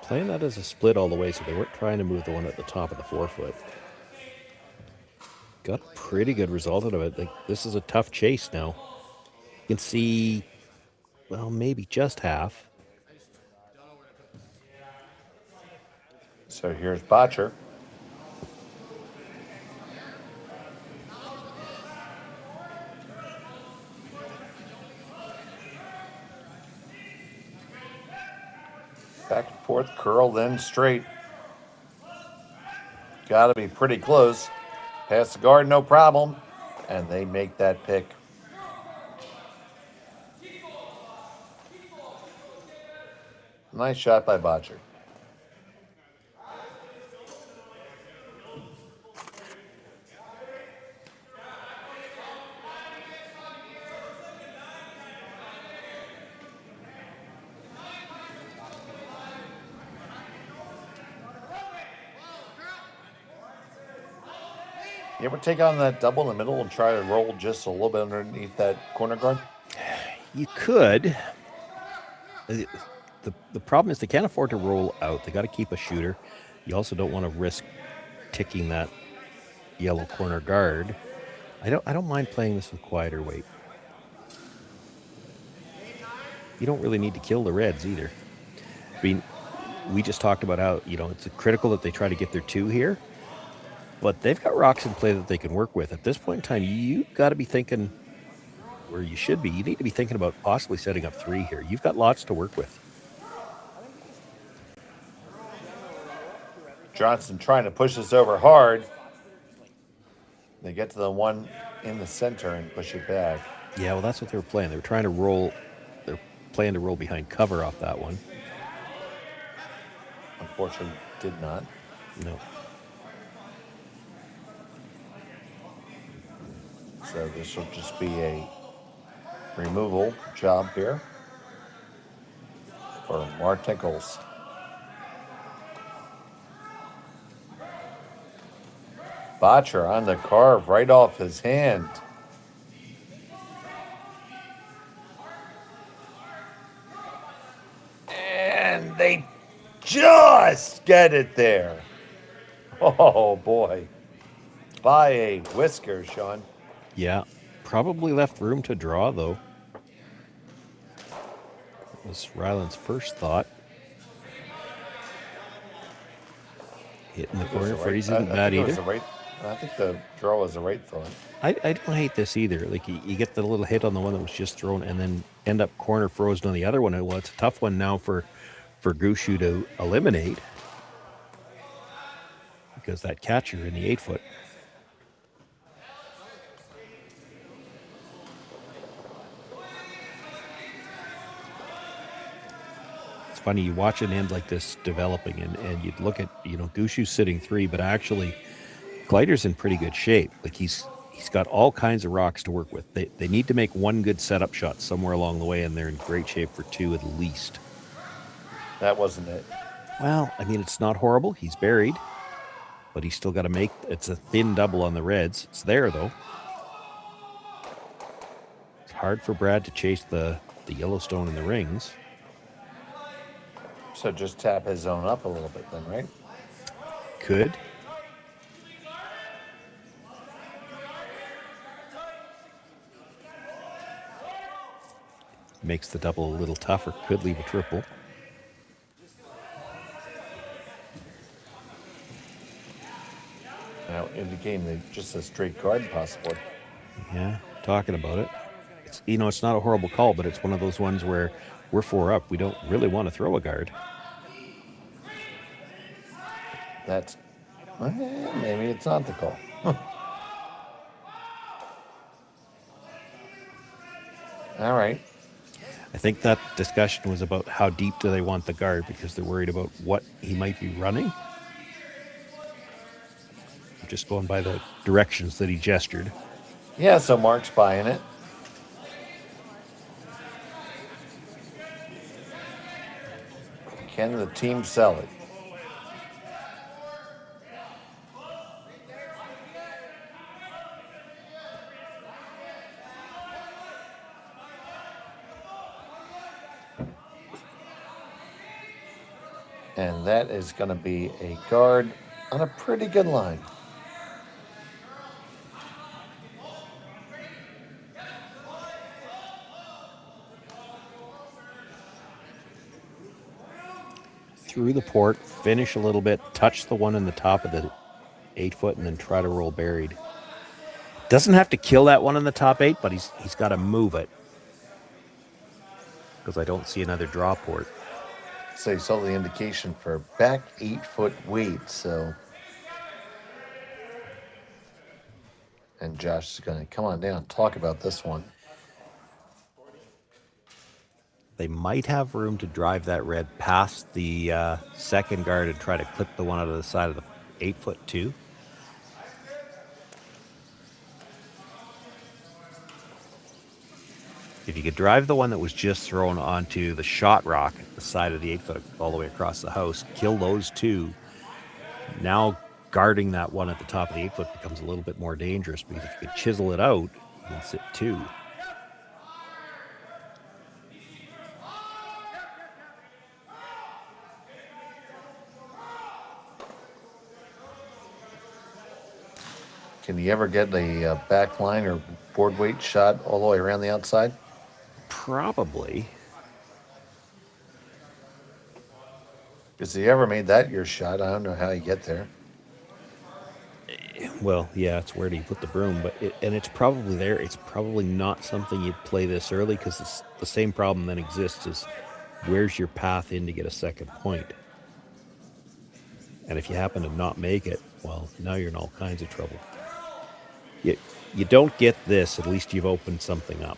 Playing that as a split all the way, so they weren't trying to move the one at the top of the 4-foot. Got a pretty good result out of it. Like, this is a tough chase now. You can see, well, maybe just half. So here's Botcher. Back and forth, curl, then straight. Got to be pretty close. Pass the guard, no problem. And they make that pick. Nice shot by Botcher. You ever take on that double in the middle and try to roll just a little bit underneath that corner guard? You could. The problem is they can't afford to roll out. They got to keep a shooter. You also don't want to risk ticking that yellow corner guard. I don't mind playing this with quieter weight. You don't really need to kill the reds either. I mean, we just talked about how, it's critical that they try to get their 2 here. But they've got rocks in play that they can work with. At this point in time, you've got to be thinking where you should be. You need to be thinking about possibly setting up 3 here. You've got lots to work with. Johnson trying to push this over hard. They get to the one in the center and push it back. Yeah, well, that's what they were playing. They were trying to roll. They're planning to roll behind cover off that one. Unfortunately, did not. No. So this will just be a removal job here for Martensville. Botcher on the carve right off his hand. And they just get it there. Oh boy. By a whisker, Sean. Yeah, probably left room to draw, though. That was Ryland's first thought. Hitting the corner for he's isn't bad either. I think the draw was the right thought. I don't hate this either. Like, you get the little hit on the one that was just thrown and then end up corner frozen on the other one. Well, it's a tough one now for Gushue to eliminate because that catcher in the 8-foot. funny. You watch an end like this developing, and you'd look at, Gushue sitting 3, but actually, Kleiter's in pretty good shape. Like he's got all kinds of rocks to work with. They need to make one good setup shot somewhere along the way, and they're in great shape for 2 at least. That wasn't it. Well, I mean, it's not horrible. He's buried, but he's still got to make. It's a thin double on the reds. It's there though. It's hard for Brad to chase the Yellowstone in the rings. So just tap his zone up a little bit then, right? Could. Makes the double a little tougher. Could leave a triple. Now indicating that just a straight guard possible. Yeah, talking about it. It's, it's not a horrible call, but it's one of those ones where we're 4 up. We don't really want to throw a guard. That's maybe it's not the call. All right. I think that discussion was about how deep do they want the guard because they're worried about what he might be running. I'm just going by the directions that he gestured. Yeah, so Mark's buying it. Can the team sell it? And that is going to be a guard on a pretty good line. Through the port, finish a little bit, touch the one in the top of the 8 foot, and then try to roll buried. Doesn't have to kill that one in the top 8, but he's got to move it. Because I don't see another draw port. So you saw the indication for back 8 foot weight, so. And Josh is going to come on down and talk about this one. They might have room to drive that red past the second guard and try to clip the one out of the side of the 8 foot too. If you could drive the one that was just thrown onto the shot rock at the side of the 8 foot all the way across the house, kill those 2. Now guarding that one at the top of the 8 foot becomes a little bit more dangerous because if you could chisel it out, you can sit 2. Can you ever get a back line or board weight shot all the way around the outside? Probably. Because if you ever made that your shot, I don't know how you get there. Well, yeah, it's where do you put the broom, but it's probably there. It's probably not something you'd play this early because the same problem then exists is where's your path in to get a second point? And if you happen to not make it, well, now you're in all kinds of trouble. You don't get this, at least you've opened something up.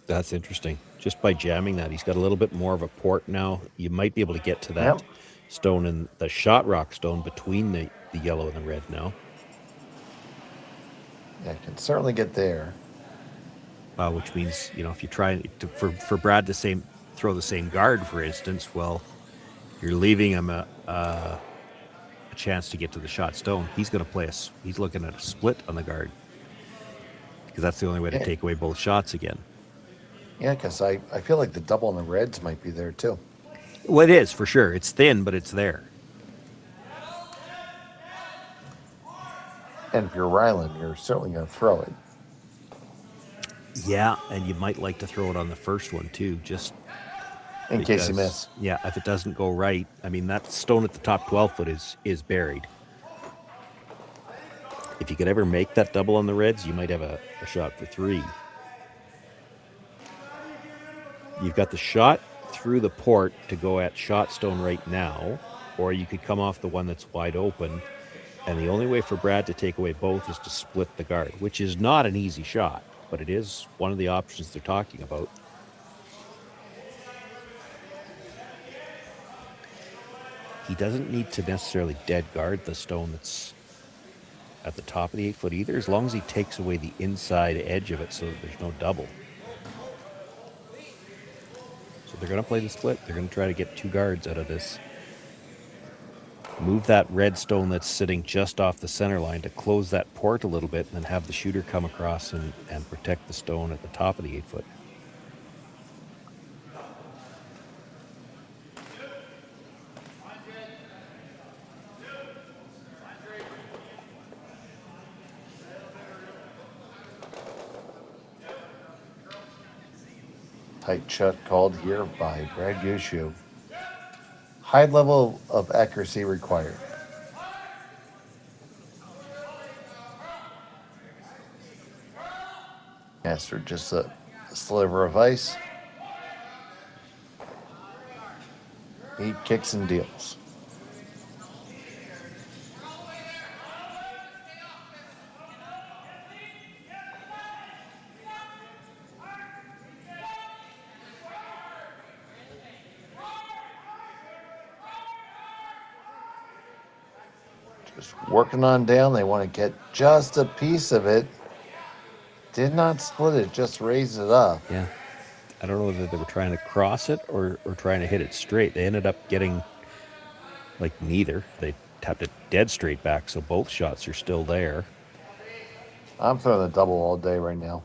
That's interesting. Just by jamming that, he's got a little bit more of a port now. You might be able to get to that stone and the shot rock stone between the yellow and the red now. Yeah, I can certainly get there. Which means, if you try for Brad to throw the same guard, for instance, well, you're leaving him a chance to get to the shot stone. He's going to play he's looking at a split on the guard because that's the only way to take away both shots again. Yeah, because I feel like the double on the reds might be there too. Well, it is for sure. It's thin, but it's there. And if you're Rylan, you're certainly going to throw it. Yeah, and you might like to throw it on the first one too, just in case you miss. Yeah, if it doesn't go right. I mean, that stone at the top 12 foot is buried. If you could ever make that double on the reds, you might have a shot for 3. You've got the shot through the port to go at shot stone right now, or you could come off the one that's wide open. And the only way for Brad to take away both is to split the guard, which is not an easy shot, but it is one of the options they're talking about. He doesn't need to necessarily dead guard the stone that's at the top of the 8-foot either, as long as he takes away the inside edge of it so that there's no double. So they're going to play the split. They're going to try to get 2 guards out of this. Move that red stone that's sitting just off the center line to close that port a little bit, and then have the shooter come across and protect the stone at the top of the 8-foot. Tight shot called here by Brad Gushue. High level of accuracy required. Master just a sliver of ice. He kicks and deals. Just working on down. They want to get just a piece of it. Did not split it, just raised it up. Yeah. I don't know whether they were trying to cross it or trying to hit it straight. They ended up getting, like, neither. They tapped it dead straight back, so both shots are still there. I'm throwing the double all day right now.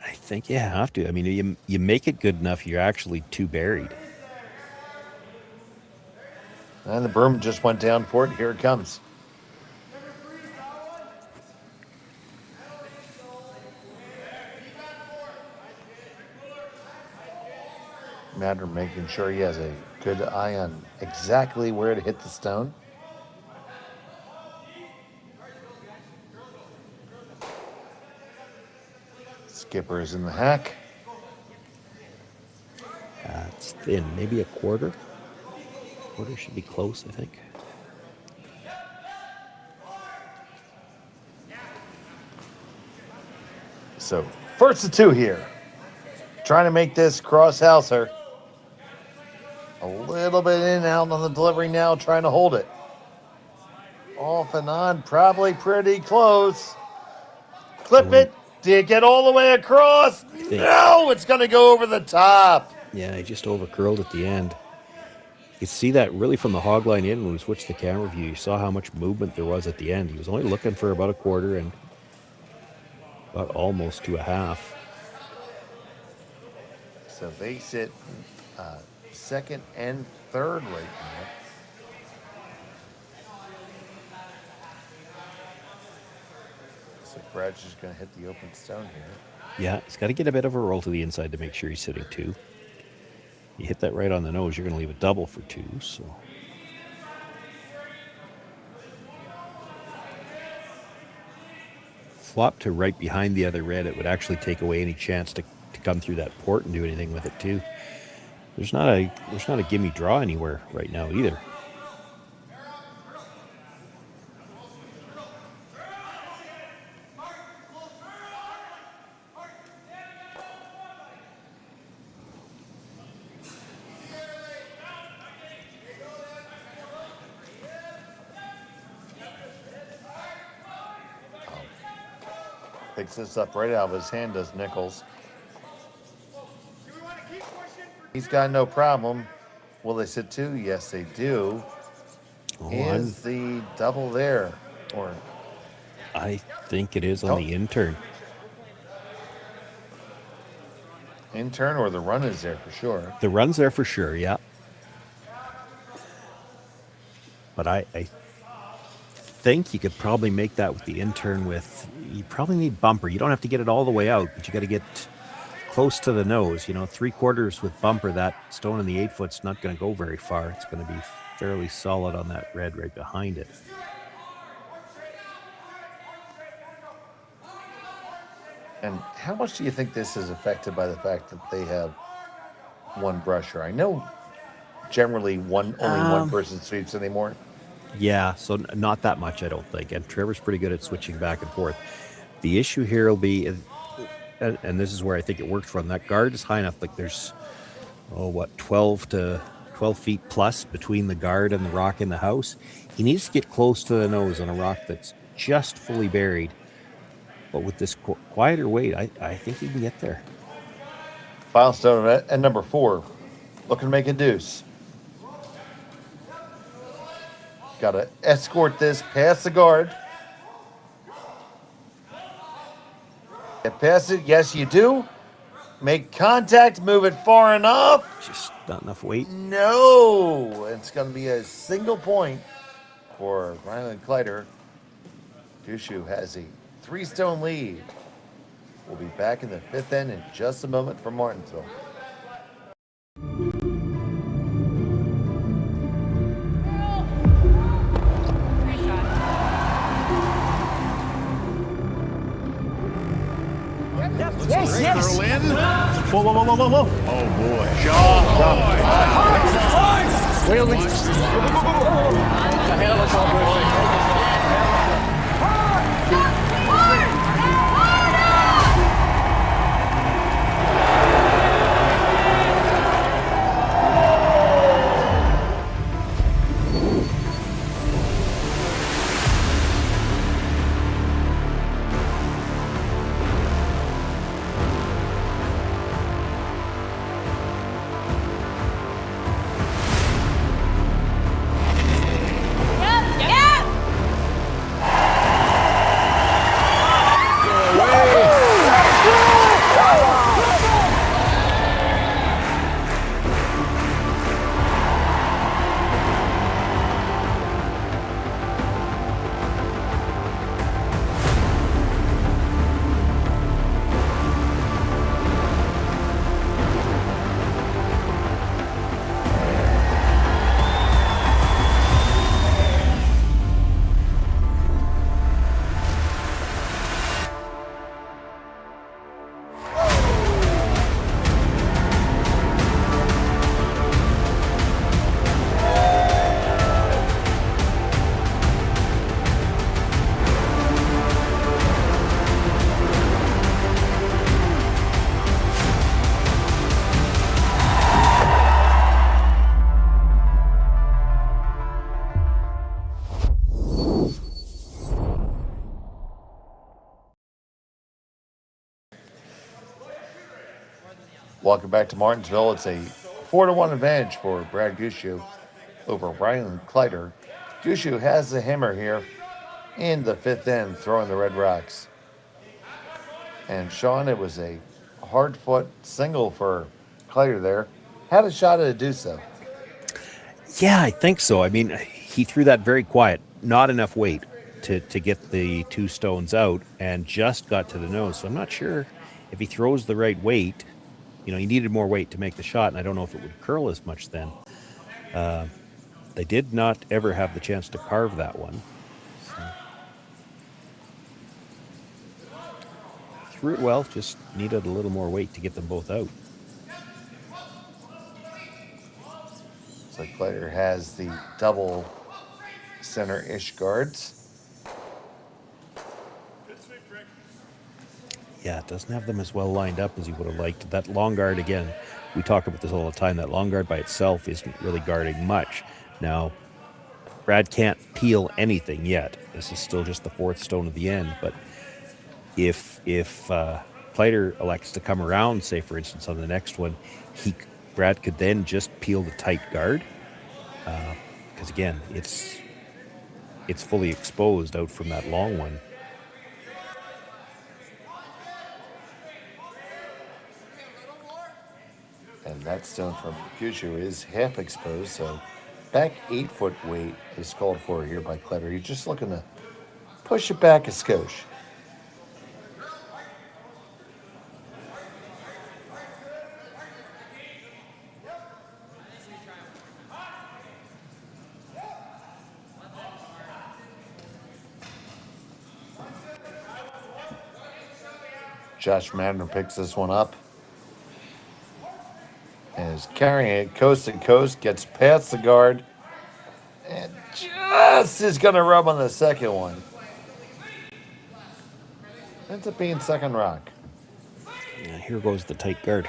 I think you have to. I mean, you make it good enough, you're actually 2 buried. And the broom just went down for it. Here it comes. Matter making sure he has a good eye on exactly where to hit the stone. Skipper is in the hack. It's thin, maybe a quarter. Quarter should be close, I think. So, first of 2 here. Trying to make this cross-houser. A little bit in and out on the delivery now, trying to hold it. Off and on, probably pretty close. Clip it. Did it get all the way across? No, it's going to go over the top. Yeah, he just over-curled at the end. You could see that really from the hog line in when we switched the camera view. You saw how much movement there was at the end. He was only looking for about a quarter and about almost to a half. So they sit second and third right now. So Brad's just going to hit the open stone here. Yeah, he's got to get a bit of a roll to the inside to make sure he's sitting 2. You hit that right on the nose, you're going to leave a double for 2, so. Flop to right behind the other red, it would actually take away any chance to come through that port and do anything with it too. There's not a gimme draw anywhere right now either. Picks this up right out of his hand, does Nichols. He's got no problem. Will they sit 2? Yes, they do. Is the double there? Or I think it is on the intern. Intern, or the run is there for sure. The run's there for sure, yeah. But I think you could probably make that with the intern with, you probably need bumper. You don't have to get it all the way out, but you got to get close to the nose. 3/4 with bumper, that stone in the 8-foot's not going to go very far. It's going to be fairly solid on that red right behind it. And how much do you think this is affected by the fact that they have one brusher? I know generally only one person sweeps anymore? Yeah, so not that much, I don't think. And Trevor's pretty good at switching back and forth. The issue here will be, and this is where I think it worked for him. That guard is high enough. Like there's, 12 feet plus between the guard and the rock in the house. He needs to get close to the nose on a rock that's just fully buried. But with this quieter weight, I think he can get there. Final stone at number 4. Looking to make a deuce. Got to escort this past the guard. Get past it. Yes, you do. Make contact. Move it far enough. Just not enough weight. No. It's going to be a single point for Rylan Kleiter. Gushue has a 3-stone lead. We'll be back in the 5th end in just a moment from Martensville. Yes, yes. Whoa, whoa, whoa, whoa, whoa, whoa. Oh, boy. Welcome back to Martensville. It's a 4-1 advantage for Brad Gushue over Rylan Kleiter. Gushue has the hammer here in the 5th end, throwing the Red Rocks. And Sean, it was a hard foot single for Kleiter there. Had a shot at a do so. Yeah, I think so. I mean, he threw that very quiet, not enough weight to get the 2 stones out, and just got to the nose. So I'm not sure if he throws the right weight. He needed more weight to make the shot, and I don't know if it would curl as much then. They did not ever have the chance to carve that one. So. Threw it well, just needed a little more weight to get them both out. So Kleiter has the double center-ish guards. Yeah, it doesn't have them as well lined up as you would have liked. That long guard, again, we talk about this all the time, that long guard by itself isn't really guarding much. Now, Brad can't peel anything yet. This is still just the 4th stone of the end, but if Kleiter elects to come around, say, for instance, on the next one, Brad could then just peel the tight guard, because, again, it's fully exposed out from that long one. And that stone from Gushue is half exposed, so back 8-foot weight is called for here by Kleiter. He's just looking to push it back a skosh. Josh Madden picks this one up. And is carrying it coast to coast, gets past the guard, and just is going to rub on the second one. Ends up being second rock. And here goes the tight guard.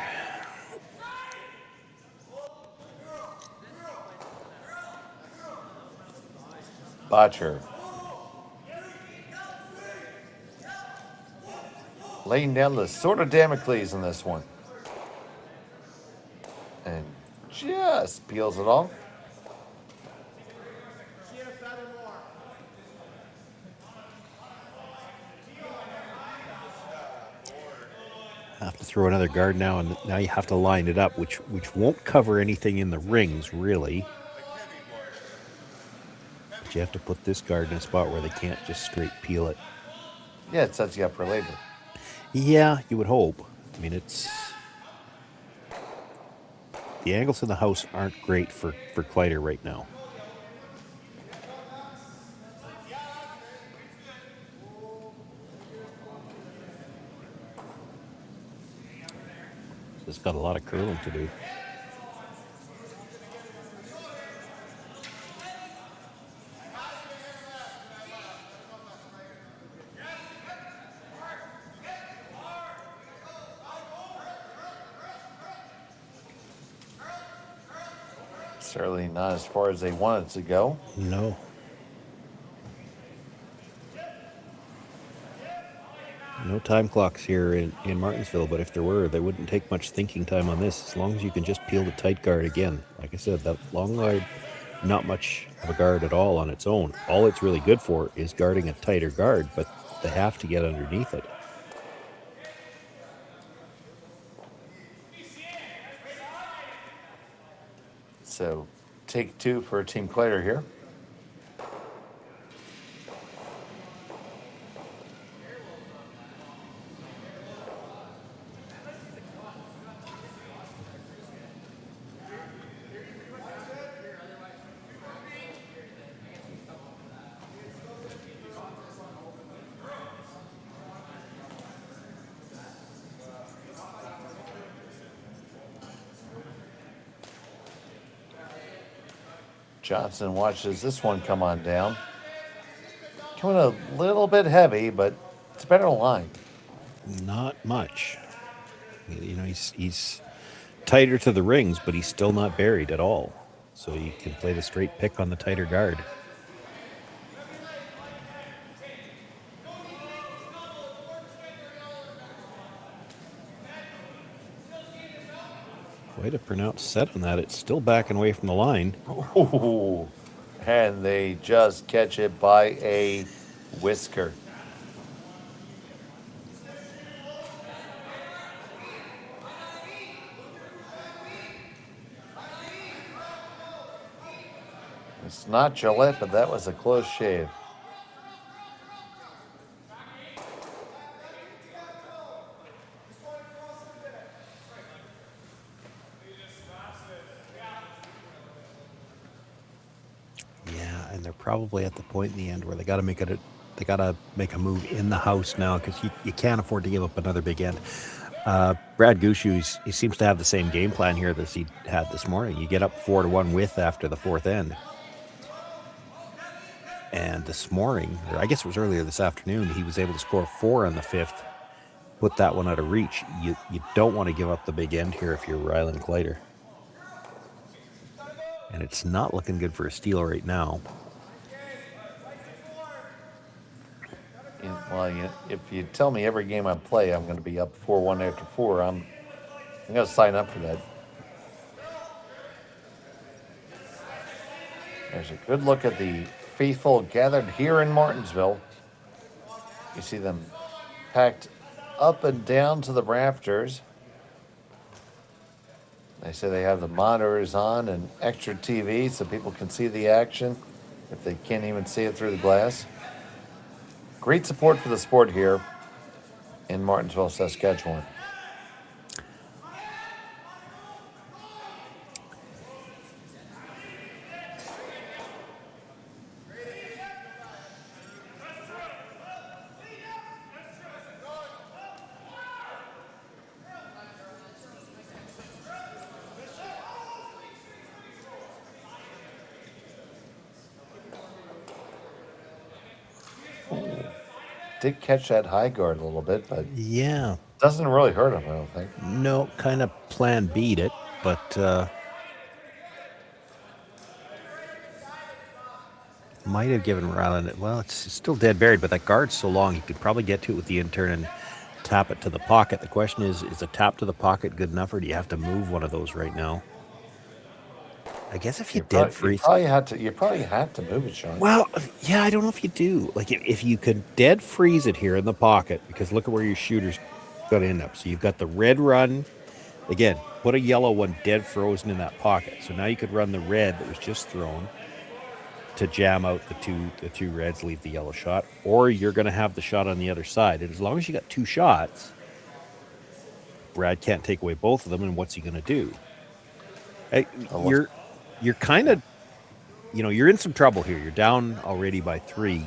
Botcher. Laying down the sword of Damocles in this one. And just peels it off. Have to throw another guard now, and now you have to line it up, which won't cover anything in the rings, really. But you have to put this guard in a spot where they can't just straight peel it. Yeah, it sets you up for later. Yeah, you would hope. I mean, it's... The angles in the house aren't great for Kleiter right now. It's got a lot of curling to do. Certainly not as far as they wanted to go. No. No time clocks here in Martensville, but if there were, they wouldn't take much thinking time on this, as long as you can just peel the tight guard again. Like I said, that long guard, not much of a guard at all on its own. All it's really good for is guarding a tighter guard, but they have to get underneath it. So take two for Team Kleiter here. Johnson watches this one come on down. Coming a little bit heavy, but it's a better line. Not much. You know, he's tighter to the rings, but he's still not buried at all. So you can play the straight pick on the tighter guard. Quite a pronounced set on that. It's still backing away from the line. Ooh, and they just catch it by a whisker. It's not Gillette, but that was a close shave. Yeah, and they're probably at the point in the end where they got to make it. They got to make a move in the house now, because you can't afford to give up another big end. Brad Gushue, he seems to have the same game plan here that he had this morning. You get up 4-1 with after the fourth end. And this morning, or I guess it was earlier this afternoon, he was able to score 4 on the fifth, put that one out of reach. You don't want to give up the big end here if you're Rylan Kleiter. And it's not looking good for a steal right now. Well, if you tell me every game I play I'm going to be up 4-1 after 4, I'm going to sign up for that. There's a good look at the faithful gathered here in Martensville. You see them packed up and down to the rafters. They say they have the monitors on and extra TV so people can see the action if they can't even see it through the glass. Great support for the sport here in Martensville, Saskatchewan. did catch that high guard a little bit, but Yeah. doesn't really hurt him, I don't think. No, kind of plan B'd it, but might have given Rylan it. Well, it's still dead buried, but that guard's so long, you could probably get to it with the in-turn and tap it to the pocket. The question is a tap to the pocket good enough, or do you have to move one of those right now? I guess if you dead freeze... You probably had to move it, Sean. Well, yeah, I don't know if you do. Like, if you could dead freeze it here in the pocket, because look at where your shooter's going to end up. So you've got the red run. Again, put a yellow one dead frozen in that pocket. So now you could run the red that was just thrown to jam out the two reds, leave the yellow shot, or you're going to have the shot on the other side. And as long as you got two shots, Brad can't take away both of them, and what's he going to do? You're kind of, you're in some trouble here. You're down already by 3.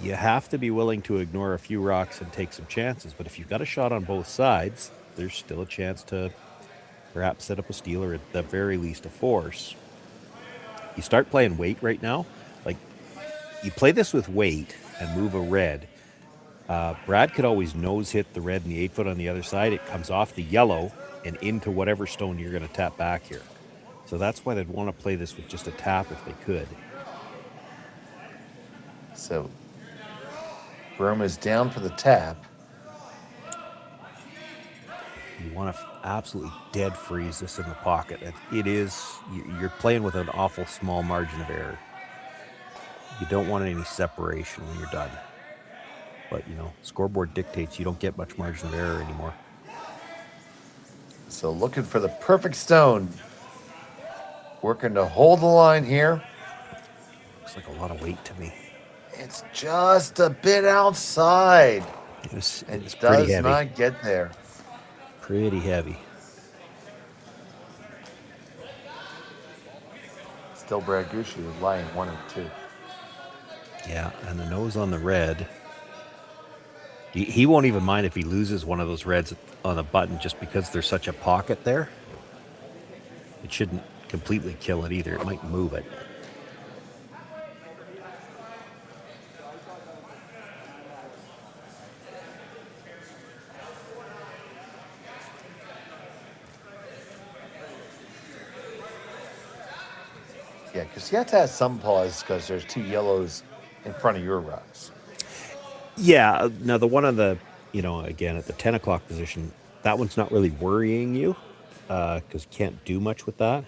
You have to be willing to ignore a few rocks and take some chances. But if you've got a shot on both sides, there's still a chance to perhaps set up a steal, or at the very least a force. You start playing weight right now. Like, you play this with weight and move a red. Brad could always nose hit the red and the 8-foot on the other side. It comes off the yellow and into whatever stone you're going to tap back here. So that's why they'd want to play this with just a tap if they could. So Broom is down for the tap. You want to absolutely dead freeze this in the pocket. You're playing with an awful small margin of error. You don't want any separation when you're done. But, scoreboard dictates you don't get much margin of error anymore. So looking for the perfect stone. Working to hold the line here. Looks like a lot of weight to me. It's just a bit outside. It does not get there. Pretty heavy. Still Brad Gushue lying 1 and 2. Yeah, and the nose on the red. He won't even mind if he loses one of those reds on a button just because there's such a pocket there. It shouldn't completely kill it either. It might move it. Yeah, because you have to have some pause because there's 2 yellows in front of your rocks. Yeah, now the one on the, again, at the 10 o'clock position, that one's not really worrying you because you can't do much with that.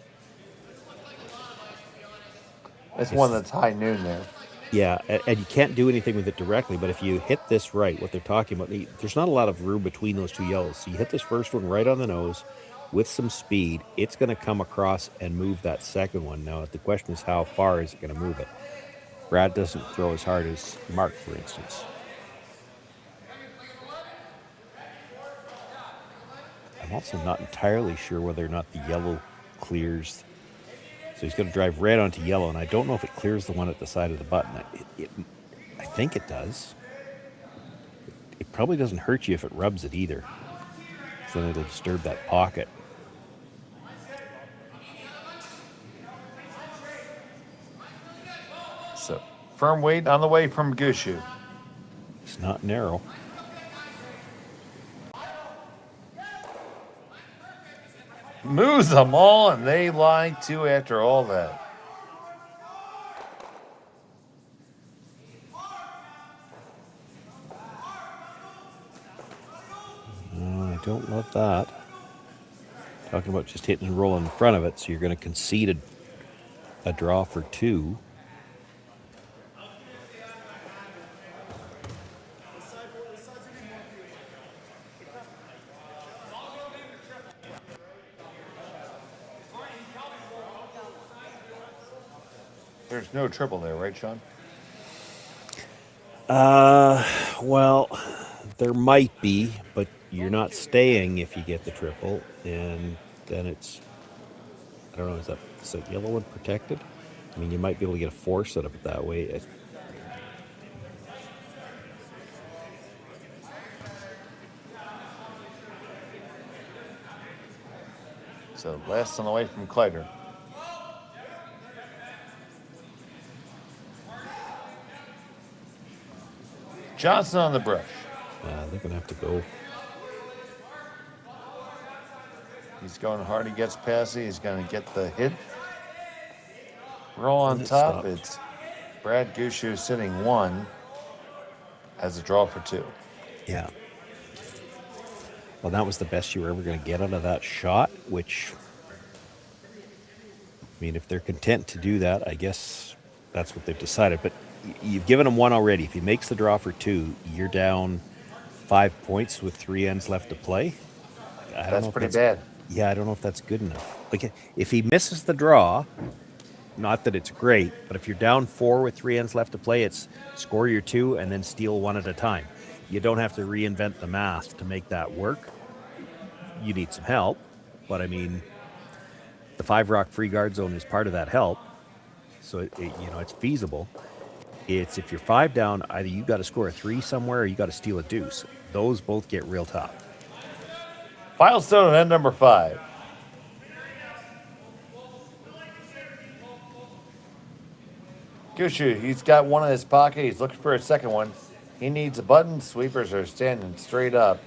It's one that's high noon there. Yeah, and you can't do anything with it directly, but if you hit this right, what they're talking about, there's not a lot of room between those 2 yellows. So you hit this first one right on the nose with some speed, it's going to come across and move that second one. Now, the question is, how far is it going to move it? Brad doesn't throw as hard as Mark, for instance. I'm also not entirely sure whether or not the yellow clears. So he's going to drive red onto yellow, and I don't know if it clears the one at the side of the button. I think it does. It probably doesn't hurt you if it rubs it either. So then it'll disturb that pocket. So firm weight on the way from Gushue. It's not narrow. Moves them all, and they lie too after all that. I don't love that. Talking about just hitting and rolling in front of it, so you're going to concede a draw for 2. There's no triple there, right, Sean? Well, there might be, but you're not staying if you get the triple, and then it's, I don't know, is that yellow one protected? I mean, you might be able to get a force out of it that way. So last on the way from Kleiter. Johnson on the brush. They're going to have to go. He's going hard. He gets past it. He's going to get the hit. Roll on It top. stopped. It's Brad Gushue sitting 1 as a draw for 2. Yeah. Well, that was the best you were ever going to get out of that shot, which, I mean, if they're content to do that, I guess that's what they've decided. But you've given him 1 already. If he makes the draw for 2, you're down 5 points with 3 ends left to play. That's pretty bad. Yeah, I don't know if that's good enough. Like, if he misses the draw, not that it's great, but if you're down 4 with 3 ends left to play, it's score your 2 and then steal 1 at a time. You don't have to reinvent the math to make that work. You need some help, but I mean, the 5 rock free guard zone is part of that help, so it's feasible. It's if you're 5 down, either you got to score a 3 somewhere or you got to steal a deuce. Those both get real tough. Filestone on end number 5. Gushue, he's got 1 in his pocket. He's looking for a second one. He needs a button. Sweepers are standing straight up.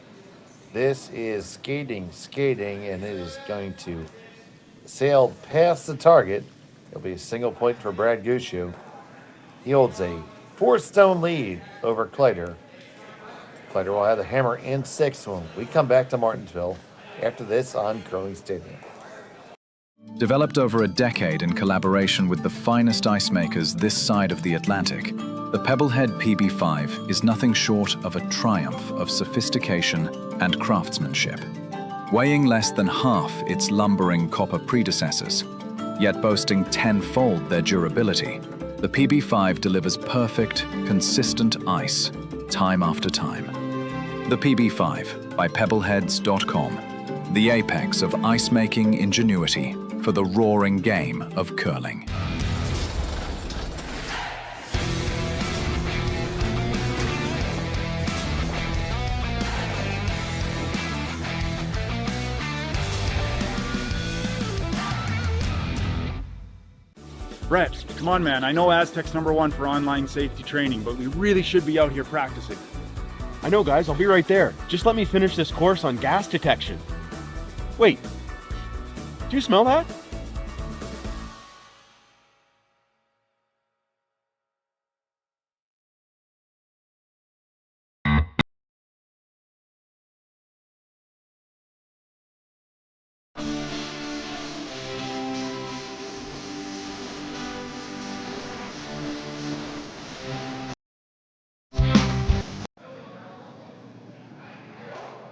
This is skating, and it is going to sail past the target. It'll be a single point for Brad Gushue. He holds a 4-stone lead over Kleiter. Kleiter will have the hammer and 6 when we come back to Martensville after this on Curling Stadium. Developed over a decade in collaboration with the finest ice makers this side of the Atlantic, the Pebblehead PB5 is nothing short of a triumph of sophistication and craftsmanship. Weighing less than half its lumbering copper predecessors, yet boasting tenfold their durability, the PB5 delivers perfect, consistent ice, time after time. The PB5 by Pebbleheads.com, the apex of ice-making ingenuity for the roaring game of curling. Brett, come on, man. I know Aztec's #1 for online safety training, but we really should be out here practicing. I know, guys. I'll be right there. Just let me finish this course on gas detection. Wait. Do you smell that?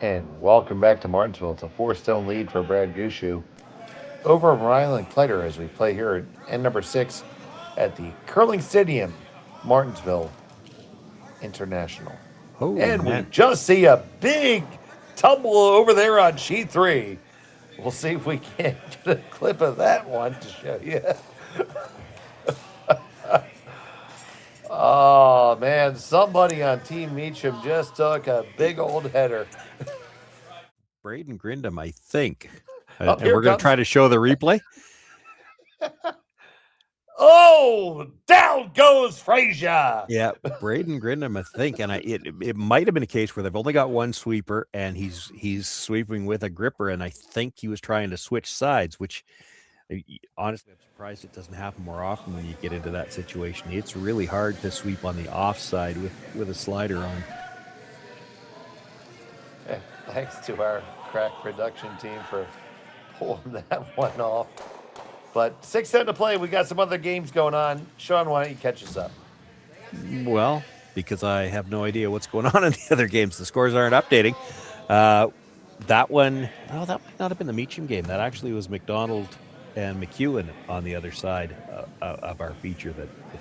And welcome back to Martensville. It's a 4-stone lead for Brad Gushue over Rylan Kleiter as we play here at end number 6 at the Curling Stadium, Martensville International. Oh, and man. we just see a big tumble over there on sheet 3. We'll see if we can get a clip of that one to show you. Oh, man, somebody on Team Meacham just took a big old header. Braden Grindam, I think. Oh, And we're going to try to show the replay. Oh, down goes Frazier. Yeah, Braden Grindam, I think, and it might have been a case where they've only got one sweeper, and he's sweeping with a gripper, and I think he was trying to switch sides, which honestly, I'm surprised it doesn't happen more often when you get into that situation. It's really hard to sweep on the offside with a slider on. Yeah, thanks to our crack production team for pulling that one off. But 6:10 to play. We got some other games going on. Sean, why don't you catch us up? Well, because I have no idea what's going on in the other games. The scores aren't updating. That one, that might not have been the Meacham game. That actually was McDonald and McEwen on the on of our feature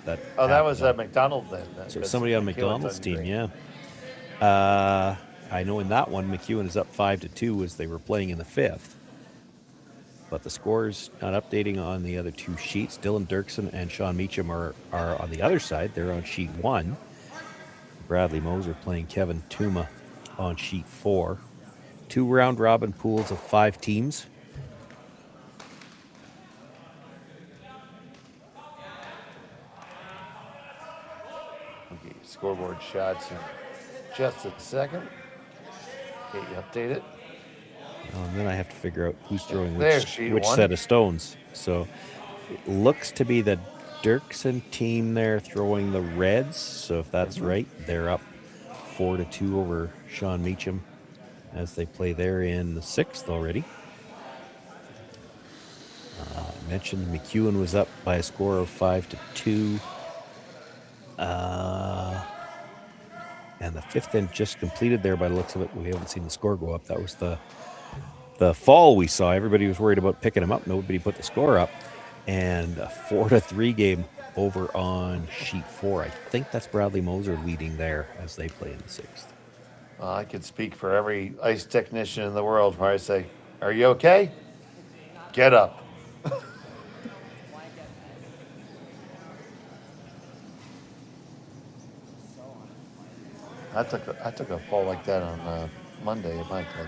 that that was McDonald then. So somebody on McDonald's team, yeah. I know in that one, McEwen is up 5-2 as they were playing in the 5th. But the scores not updating on the other 2 sheets. Dylan Dirksen and Sean Meacham are on the other side. They're on sheet 1. Bradley Moser playing Kevin Tuma on sheet 4. 2 round robin pools of 5 teams. Okay, scoreboard shots. just a second. Get you updated. And then I have to figure out who's throwing There, which sheet one. set of stones. So it looks to be the Dirksen team there throwing the Reds. So if that's right, they're up 4-2 over Sean Meacham as they play there in the 6th already. I mentioned McEwen was up by a score of 5-2. And the 5th inning just completed there by the looks of it. We haven't seen the score go up. That was the fall we saw. Everybody was worried about picking him up. Nobody put the score up. And a 4-3 game over on sheet 4. I think that's Bradley Moser leading there as they play in the 6th. I could speak for every ice technician in the world where I say, "Are you okay? Get up." I took a fall like that on Monday at my club.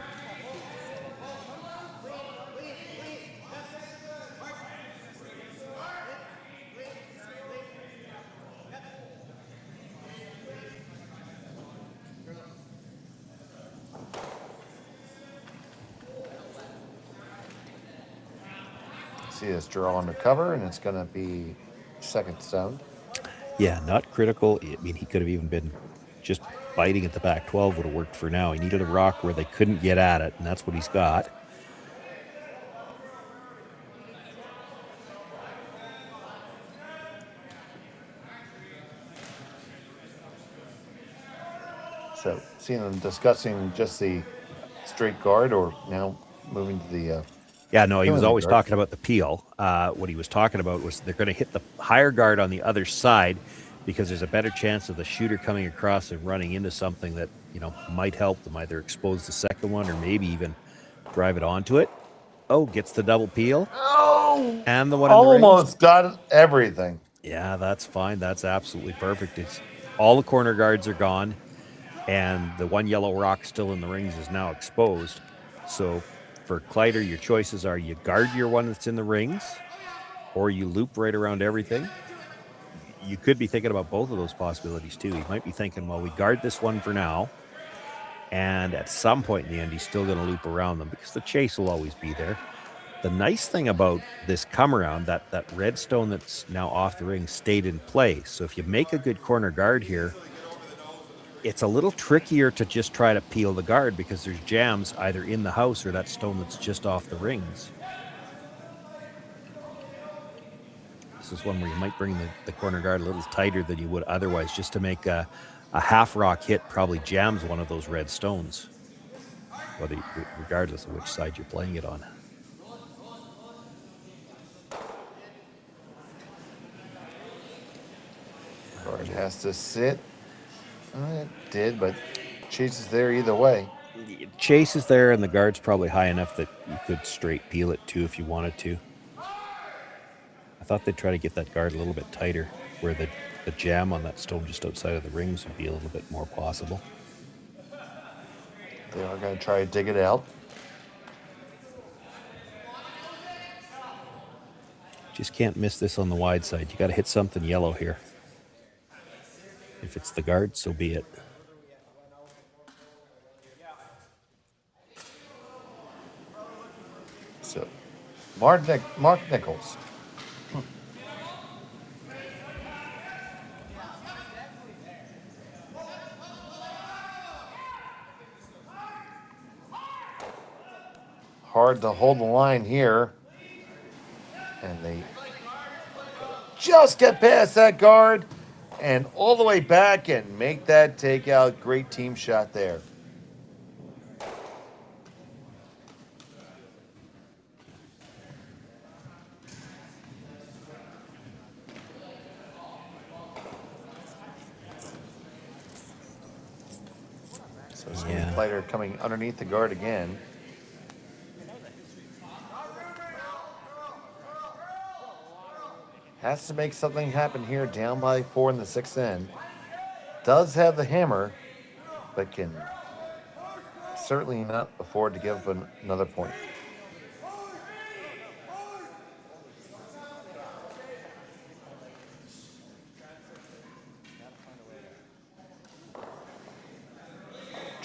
See this draw under cover, and it's going to be second stone. Yeah, not critical. I mean, he could have even been just biting at the back 12 would have worked for now. He needed a rock where they couldn't get at it, and that's what he's got. So, seeing them discussing just the straight guard, or now moving to the... Yeah, no, he was always guard. talking about the peel. What he was talking about was they're going to hit the higher guard on the other side because there's a better chance of the shooter coming across and running into something that, might help them either expose the second one or maybe even drive it onto it. Oh, gets the double peel. Oh! And the one in the rings. Almost got everything. Yeah, that's fine. That's absolutely perfect. It's all the corner guards are gone, and the one yellow rock still in the rings is now exposed. So for Kleiter, your choices are you guard your one that's in the rings, or you loop right around everything. You could be thinking about both of those possibilities too. You might be thinking, well, we guard this one for now, and at some point in the end, he's still going to loop around them because the chase will always be there. The nice thing about this come around, that red stone that's now off the ring stayed in play. So if you make a good corner guard here, it's a little trickier to just try to peel the guard because there's jams either in the house or that stone that's just off the rings. This is one where you might bring the corner guard a little tighter than you would otherwise just to make a half rock hit probably jams one of those red stones, regardless of which side you're playing it on. Guard has to sit. It did, but chase is there either way. Chase is there, and the guard's probably high enough that you could straight peel it too if you wanted to. I thought they'd try to get that guard a little bit tighter, where the jam on that stone just outside of the rings would be a little bit more possible. They are going to try to dig it out. Just can't miss this on the wide side. You got to hit something yellow here. If it's the guard, so be it. So, Mark Nichols. Hard to hold the line here. And they just get past that guard and all the way back and make that takeout. Great team shot there. So Kleiter coming underneath the guard again. Has to make something happen here, down by 4 in the 6th end. Does have the hammer, but can certainly not afford to give up another point.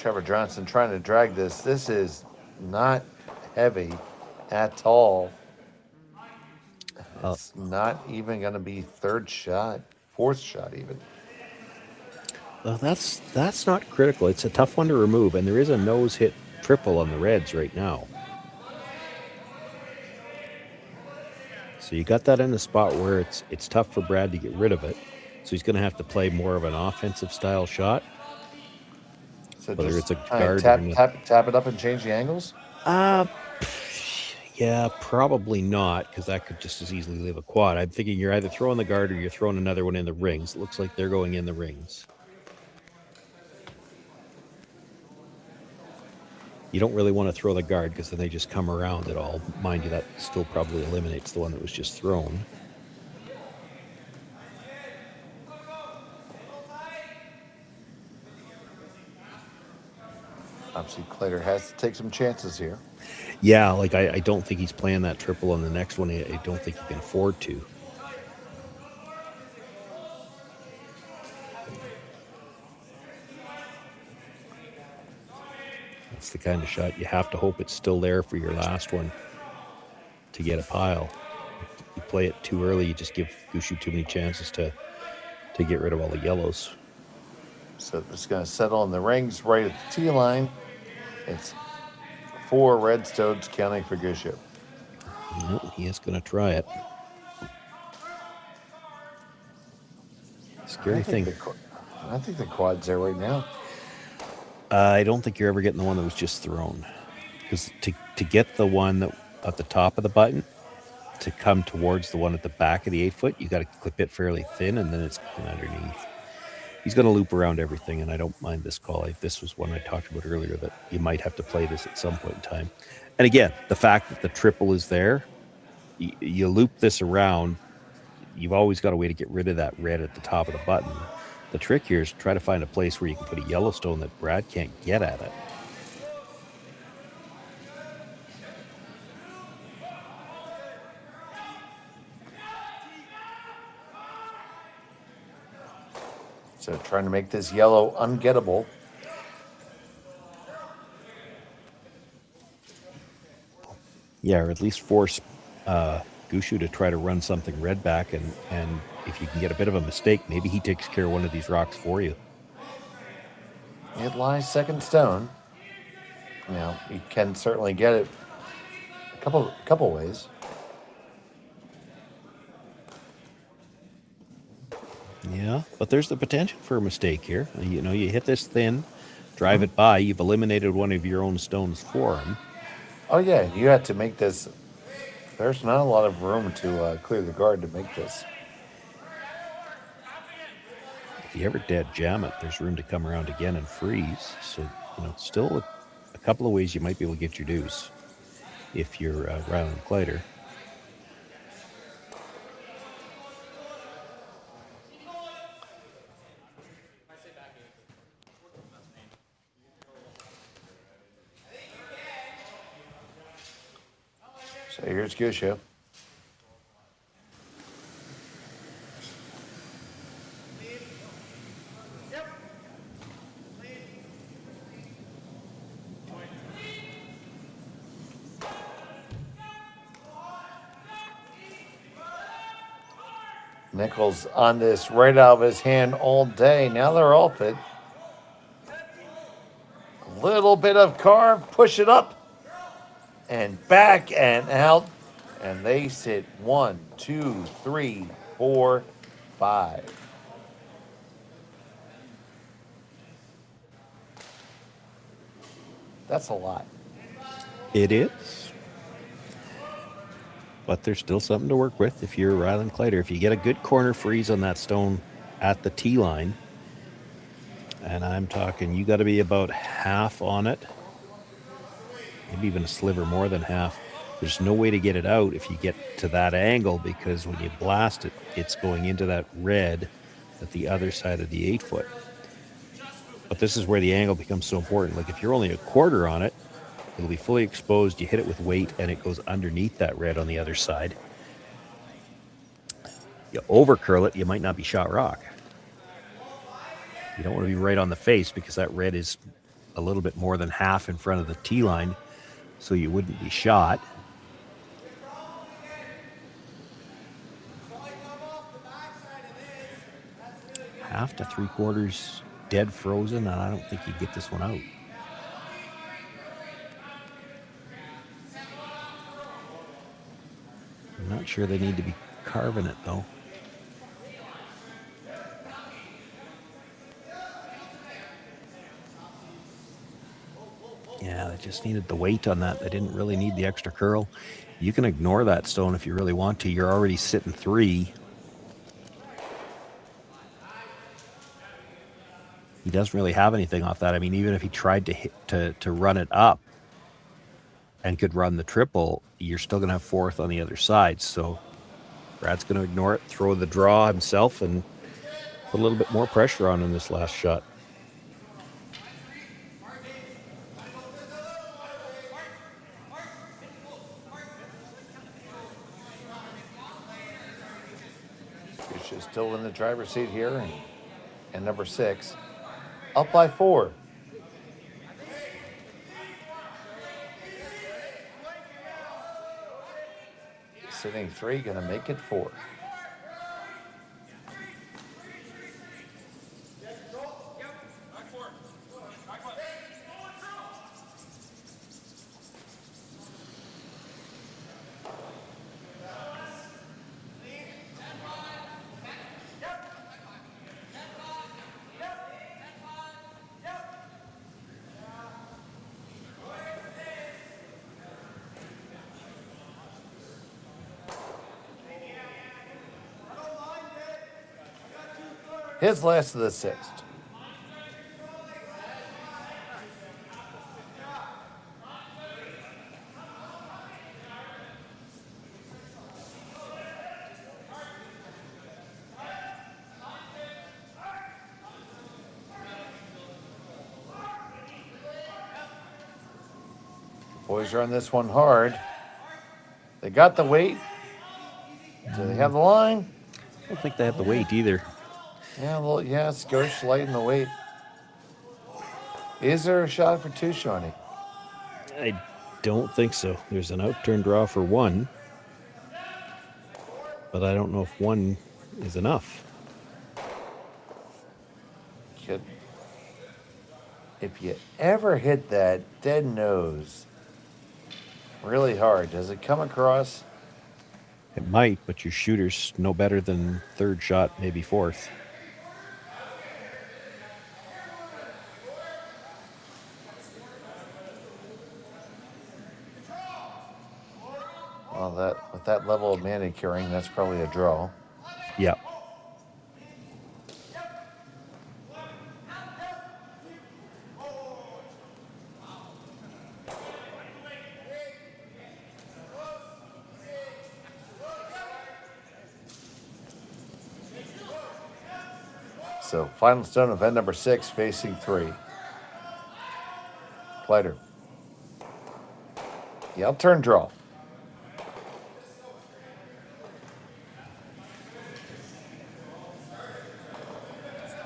Trevor Johnson trying to drag this. This is not heavy at all. It's not even going to be third shot, fourth shot even. Well, that's not critical. It's a tough one to remove, and there is a nose hit triple on the Reds right now. So you got that in the spot where it's tough for Brad to get rid of it. So he's going to have to play more of an offensive style shot. So whether just it's a guard tap it up and change the angles? Yeah, probably not, because that could just as easily leave a quad. I'm thinking you're either throwing the guard or you're throwing another one in the rings. It looks like they're going in the rings. You don't really want to throw the guard because then they just come around it all. Mind you, that still probably eliminates the one that was just thrown. Obviously, Kleiter has to take some chances here. Yeah, like I don't think he's playing that triple on the next one. I don't think he can afford to. It's the kind of shot you have to hope it's still there for your last one to get a pile. You play it too early, you just give Gushue too many chances to get rid of all the yellows. So it's going to settle in the rings right at the tee line. It's 4 Redstones counting for Gushue. No, he is going to try it. Scary thing. I think the quad's there right now. I don't think you're ever getting the one that was just thrown. Because to get the one that at the top of the button, to come towards the one at the back of the 8-foot, you got to clip it fairly thin, and then it's going underneath. He's going to loop around everything, and I don't mind this call. This was one I talked about earlier, that you might have to play this at some point in time. And again, the fact that the triple is there, you loop this around, you've always got a way to get rid of that red at the top of the button. The trick here is to try to find a place where you can put a Yellowstone that Brad can't get at it. So trying to make this yellow ungettable. Yeah, or at least force Gushue to try to run something red back, and if you can get a bit of a mistake, maybe he takes care of one of these rocks for you. It lies second stone. Now, you can certainly get it a couple ways. Yeah, but there's the potential for a mistake here. You know, you hit this thin, drive it by, you've eliminated one of your own stones for him. Oh, yeah, you had to make this. There's not a lot of room to clear the guard to make this. If you ever dead jam it, there's room to come around again and freeze. So, you know, still a couple of ways you might be able to get your dues if you're Rylan Kleiter. So here's Gushue. Nichols on this right out of his hand all day. Now they're all fit. A little bit of carve, push it up and back and out. And they sit 1, 2, 3, 4, 5. That's a lot. It is. But there's still something to work with if you're Rylan Kleiter. If you get a good corner freeze on that stone at the tee line, and I'm talking, you got to be about half on it, maybe even a sliver more than half. There's no way to get it out if you get to that angle, because when you blast it, it's going into that red at the other side of the 8-foot. But this is where the angle becomes so important. Like if you're only a quarter on it, it'll be fully exposed. You hit it with weight, and it goes underneath that red on the other side. You overcurl it, you might not be shot rock. You don't want to be right on the face because that red is a little bit more than half in front of the tee line so you wouldn't be shot. Half to 3/4 dead frozen, and I don't think you get this one out. I'm not sure they need to be carving it, though. Yeah, they just needed the weight on that. They didn't really need the extra curl. You can ignore that stone if you really want to. You're already sitting 3. He doesn't really have anything off that. I mean, even if he tried to hit to run it up and could run the triple, you're still going to have 4th on the other side. So Brad's going to ignore it, throw the draw himself, and put a little bit more pressure on in this last shot. Gushue still in the driver's seat here, and number 6 up by 4. Sitting 3, going to make it 4. His last of the 6th. Boys are on this one hard. They got the weight. Do they have the line? I don't think they have the weight either. Yeah, well, yeah, Scotia lighting the weight. Is there a shot for 2, Shawnee? I don't think so. There's an out-turn draw for 1, but I don't know if 1 is enough. Kid, if you ever hit that dead nose really hard, does it come across? It might, but your shooter's no better than 3rd shot, maybe 4th. Well, with that level of manicuring, that's probably a draw. Yeah. So, final stone of end number 6, facing 3. Kleiter. Yeah, I'll turn draw.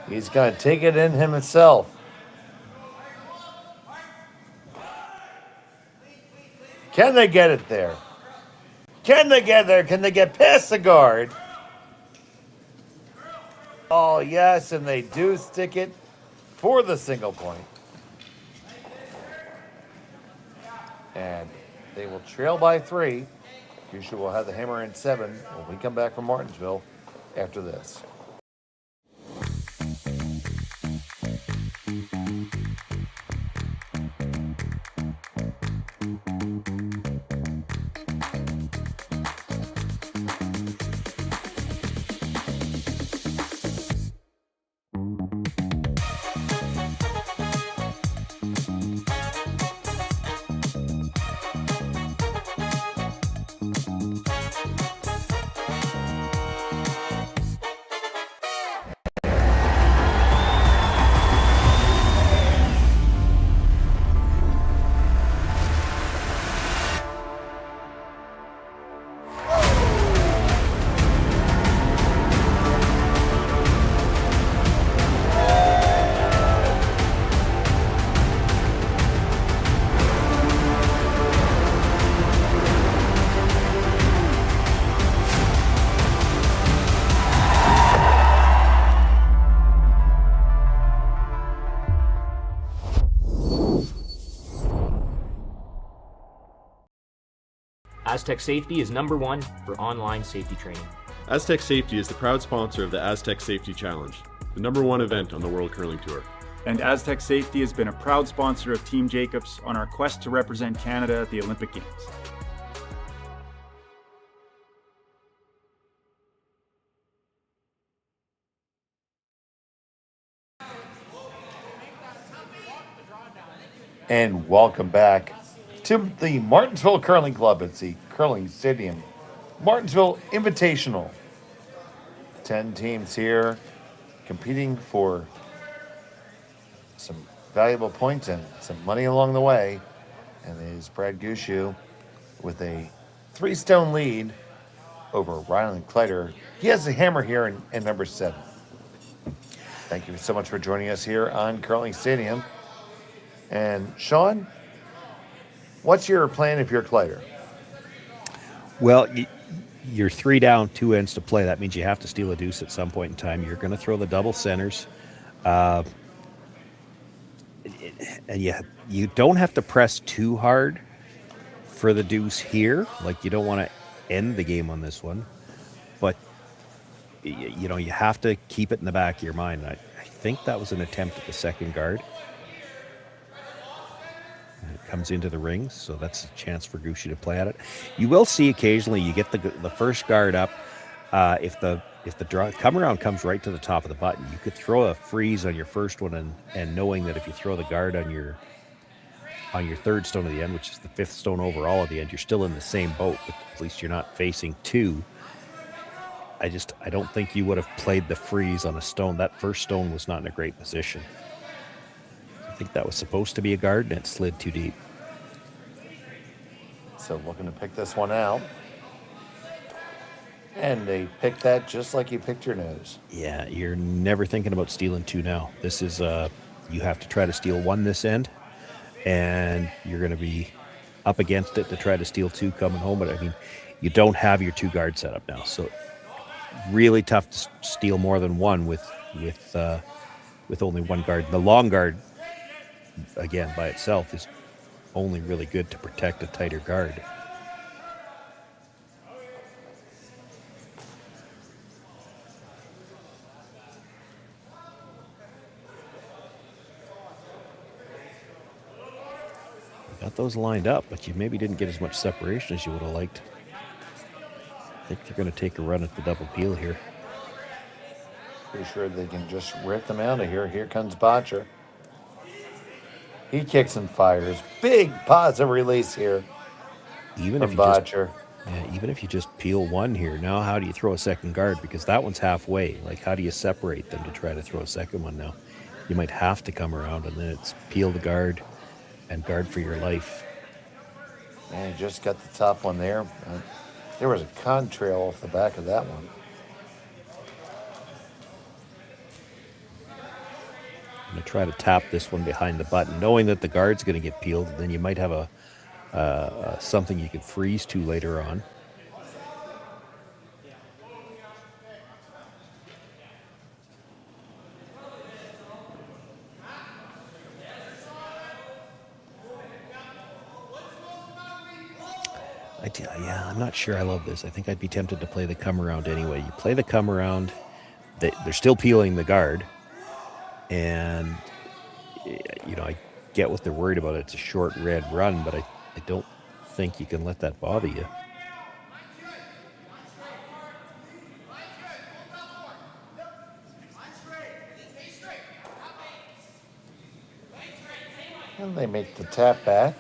He's going to take it in himself. Can they get it there? Can they get there? Can they get past the guard? Oh, yes, and they do stick it for the single point. And they will trail by 3. Gushue will have the hammer in 7 when we come back from Martensville after this. Aztec Safety is #1 for online safety training. Aztec Safety is the proud sponsor of the Aztec Safety Challenge, the #1 event on the World Curling Tour. And Aztec Safety has been a proud sponsor of Team Jacobs on our quest to represent Canada at the Olympic Games. And welcome back to the Martensville Curling Club. It's the Curling Stadium Martensville Invitational. 10 teams here competing for some valuable points and some money along the way. And there's Brad Gushue with a 3-stone lead over Rylan Kleiter. He has the hammer here in number 7. Thank you so much for joining us here on Curling Stadium. And Sean, what's your plan if you're Kleiter? Well, you're 3 down, 2 ends to play. That means you have to steal a deuce at some point in time. You're going to throw the double centers. And you don't have to press too hard for the deuce here. Like, you don't want to end the game on this one. But, you have to keep it in the back of your mind. I think that was an attempt at the second guard. It comes into the rings, so that's a chance for Gushue to play at it. You will see occasionally you get the first guard up. If the come around comes right to the top of the button, you could throw a freeze on your first one, and knowing that if you throw the guard on your 3rd stone at the end, which is the 5th stone overall at the end, you're still in the same boat, but at least you're not facing 2. I don't think you would have played the freeze on a stone. That first stone was not in a great position. I think that was supposed to be a guard, and it slid too deep. So looking to pick this one out. And they picked that just like you picked your nose. Yeah, you're never thinking about stealing 2 now. This is, you have to try to steal 1 this end, and you're going to be up against it to try to steal 2 coming home. But, I mean, you don't have your 2 guard set up now. So really tough to steal more than 1 with only 1 guard. The long guard, again, by itself is only really good to protect a tighter guard. Got those lined up, but you maybe didn't get as much separation as you would have liked. I think they're going to take a run at the double peel here. Pretty sure they can just rip them out of here. Here comes Botcher. He kicks and fires. Big positive release here Even from if you Botcher. even if you just peel 1 here, now how do you throw a second guard? Because that one's halfway. Like, how do you separate them to try to throw a second one now? You might have to come around, and then it's peel the guard and guard for your life. And he just got the top one there. There was a contrail off the back of that one. I'm going to try to tap this one behind the button, knowing that the guard's going to get peeled, and then you might have something you could freeze to later on. I'm not sure I love this. I think I'd be tempted to play the come around anyway. You play the come around, they're still peeling the guard, and I get what they're worried about. It's a short red run, but I don't think you can let that bother you. And they make the tap back.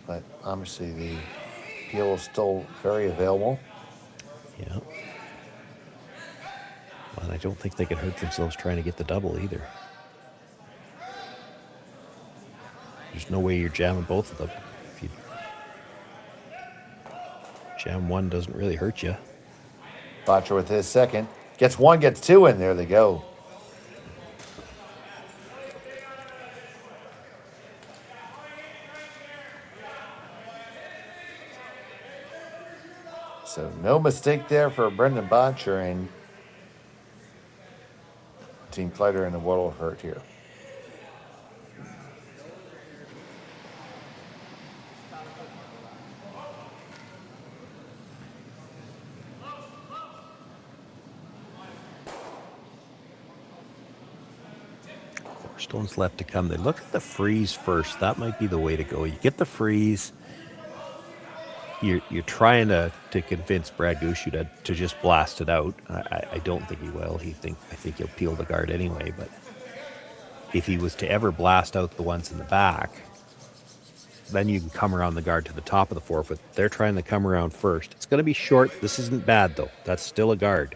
But obviously the peel is still very available. Yeah. Well, and I don't think they could hurt themselves trying to get the double either. There's no way you're jamming both of them. If you jam 1, doesn't really hurt you. Botcher with his second. Gets 1, gets 2 in. There they go. So no mistake there for Brendan Botcher, and Team Kleiter in the world of hurt here. Four stones left to come. They look at the freeze first. That might be the way to go. You get the freeze. You're trying to convince Brad Gushue to just blast it out. I don't think he will. I think he'll peel the guard anyway. But if he was to ever blast out the ones in the back, then you can come around the guard to the top of the 4 foot. They're trying to come around first. It's going to be short. This isn't bad though. That's still a guard.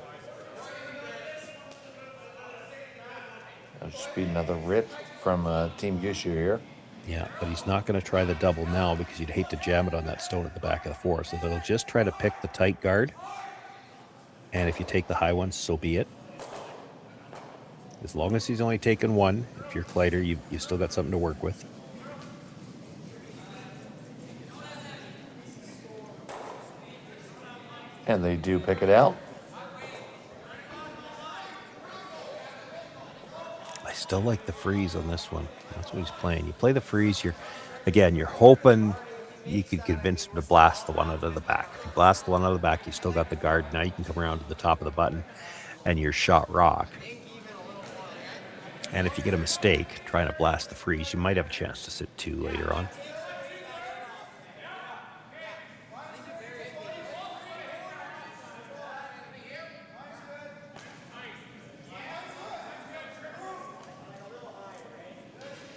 That'll just be another rip from Team Gushue here. Yeah, but he's not going to try the double now because you'd hate to jam it on that stone at the back of the 4. So they'll just try to pick the tight guard. And if you take the high one, so be it. As long as he's only taken one, if you're Kleiter, you've still got something to work with. And they do pick it out. I still like the freeze on this one. That's what he's playing. You play the freeze, you're hoping you could convince him to blast the one out of the back. If you blast the one out of the back, you still got the guard. Now you can come around to the top of the button and you're shot rock. And if you get a mistake trying to blast the freeze, you might have a chance to sit 2 later on.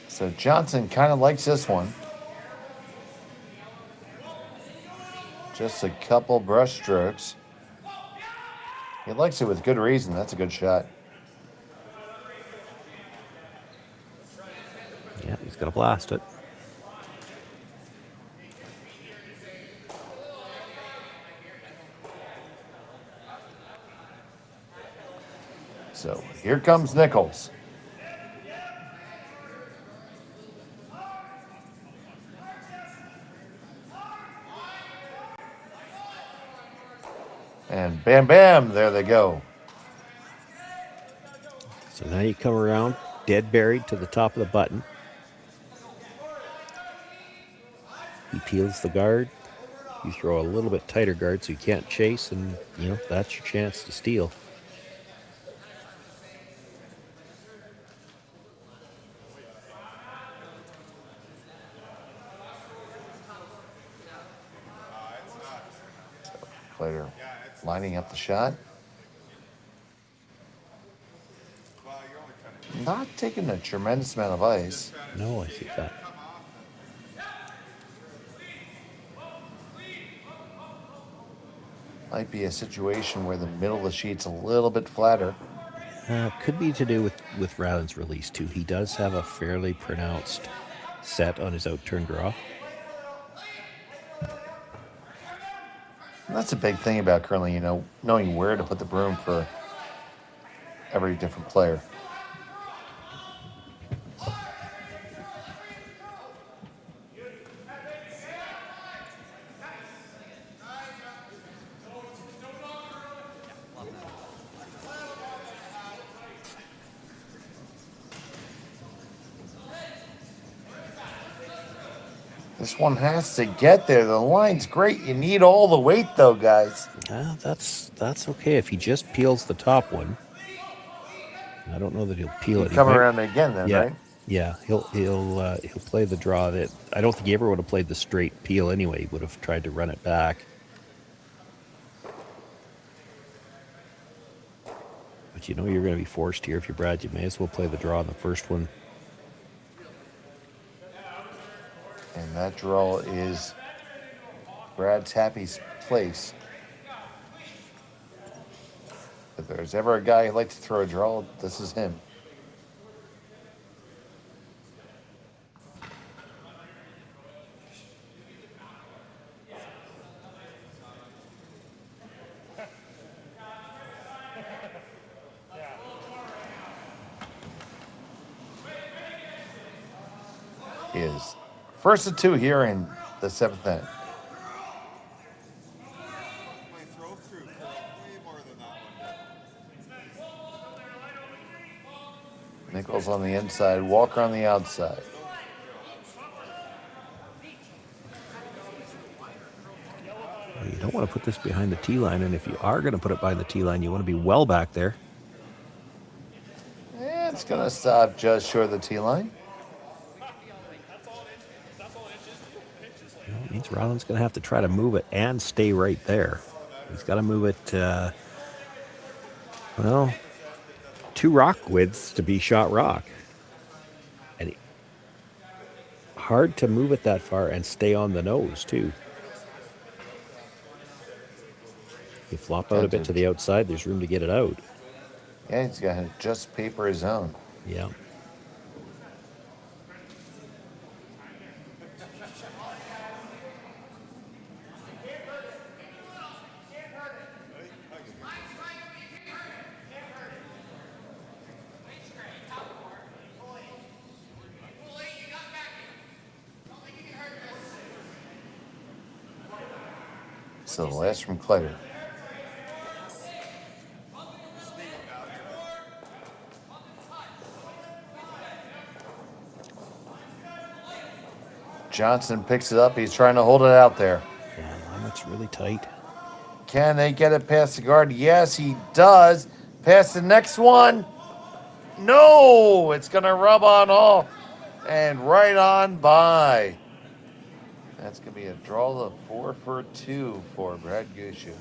So Johnson kind of likes this one. Just a couple brush strokes. He likes it with good reason. That's a good shot. Yeah, he's going to blast it. So here comes Nichols. And bam, bam, there they go. So now you come around, dead buried to the top of the button. He peels the guard. You throw a little bit tighter guard so you can't chase, and that's your chance to steal. Kleiter lining up the shot. Not taking a tremendous amount of ice. No, I see that. Might be a situation where the middle of the sheet's a little bit flatter. Could be to do with Rylan's release too. He does have a fairly pronounced set on his out-turn draw. And that's a big thing about curling, knowing where to put the broom for every different player. This one has to get there. The line's great. You need all the weight, though, guys. That's okay if he just peels the top one. I don't know that he'll peel it. Come around again, then, yeah, right? Yeah, he'll play the draw. That I don't think he ever would have played the straight peel anyway. He would have tried to run it back. But you're going to be forced here. If you're Brad, you may as well play the draw on the first one. And that draw is Brad's happy place. If there's ever a guy who likes to throw a draw, this is him. Is first of 2 here in the 7th inning. Nichols on the inside, Walker on the outside. You don't want to put this behind the tee line, and if you are going to put it behind the tee line, you want to be well back there. It's going to stop just short of the tee line. It means Rylan's going to have to try to move it and stay right there. He's got to move it, well, 2 rock widths to be shot rock. And hard to move it that far and stay on the nose, too. You flop out a bit to the outside, there's room to get it out. Yeah, he's got to just paper his own. Yeah. So the last from Kleiter. Johnson picks it up. He's trying to hold it out there. Yeah, that's really tight. Can they get it past the guard? Yes, he does. Past the next one. No, it's going to rub on off and right on by. That's going to be a draw of 4 for 2 for Brad Gushue.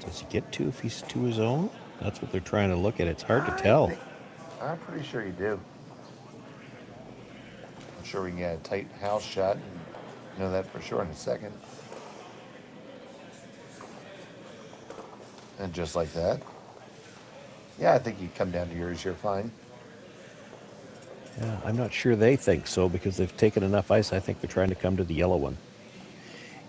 Does he get 2 if he's to his own? That's what they're trying to look at. It's hard to tell. I'm pretty sure you do. I'm sure we can get a tight house shot and know that for sure in a second. And just like that. Yeah, I think you come down to yours, you're fine. Yeah, I'm not sure they think so because they've taken enough ice. I think they're trying to come to the yellow one.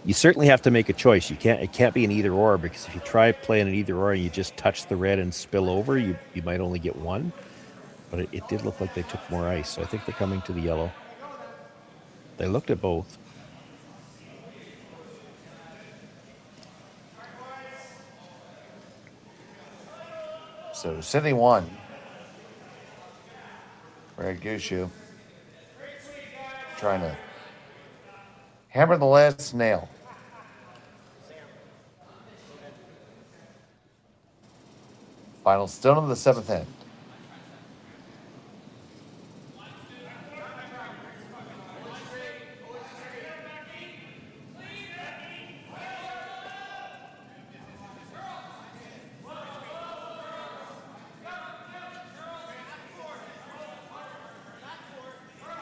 You certainly have to make a choice. It can't be an either or, because if you try playing an either or and you just touch the red and spill over, you might only get one. But it did look like they took more ice, so I think they're coming to the yellow. They looked at both. So Sydney won. Brad Gushue trying to hammer the last nail. Final stone of the 7th end.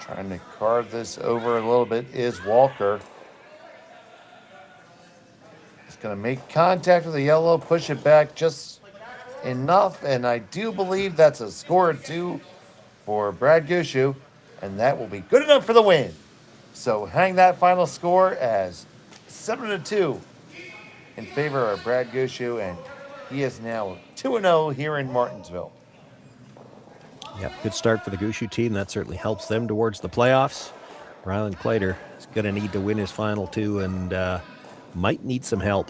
Trying to carve this over a little bit is Walker. He's going to make contact with the yellow, push it back just enough, and I do believe that's a score 2 for Brad Gushue, and that will be good enough for the win. So hang that final score as 7-2 in favor of Brad Gushue, and he is now 2-0 here in Martensville. Yep, good start for the Gushue team. That certainly helps them towards the playoffs. Rylan Kleiter is going to need to win his final 2 and might need some help.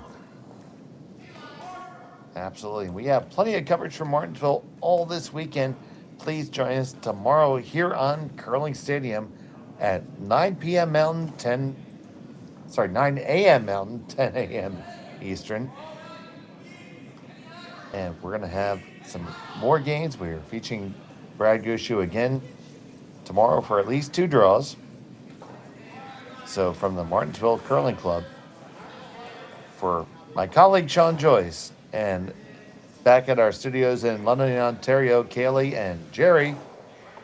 Absolutely. We have plenty of coverage from Martensville all this weekend. Please join us tomorrow here on Curling Stadium at 9 p.m. Mountain, 9 a.m. Mountain, 10 a.m. Eastern. And we're going to have some more games. We're featuring Brad Gushue again tomorrow for at least 2 draws. So from the Martensville Curling Club, for my colleague Sean Joyce, and back at our studios in London, Ontario, Kaylee and Jerry,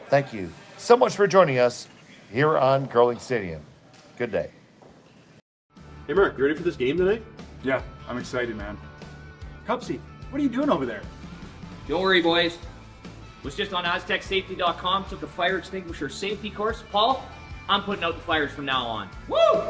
thank you so much for joining us here on Curling Stadium. Good day. Hey Mark, you ready for this game tonight? Yeah, I'm excited, man. Cupsy, what are you doing over there? Don't worry, boys. Was just on AztecSafety.com, took a fire extinguisher safety course. Paul, I'm putting out the fires from now on. Woo!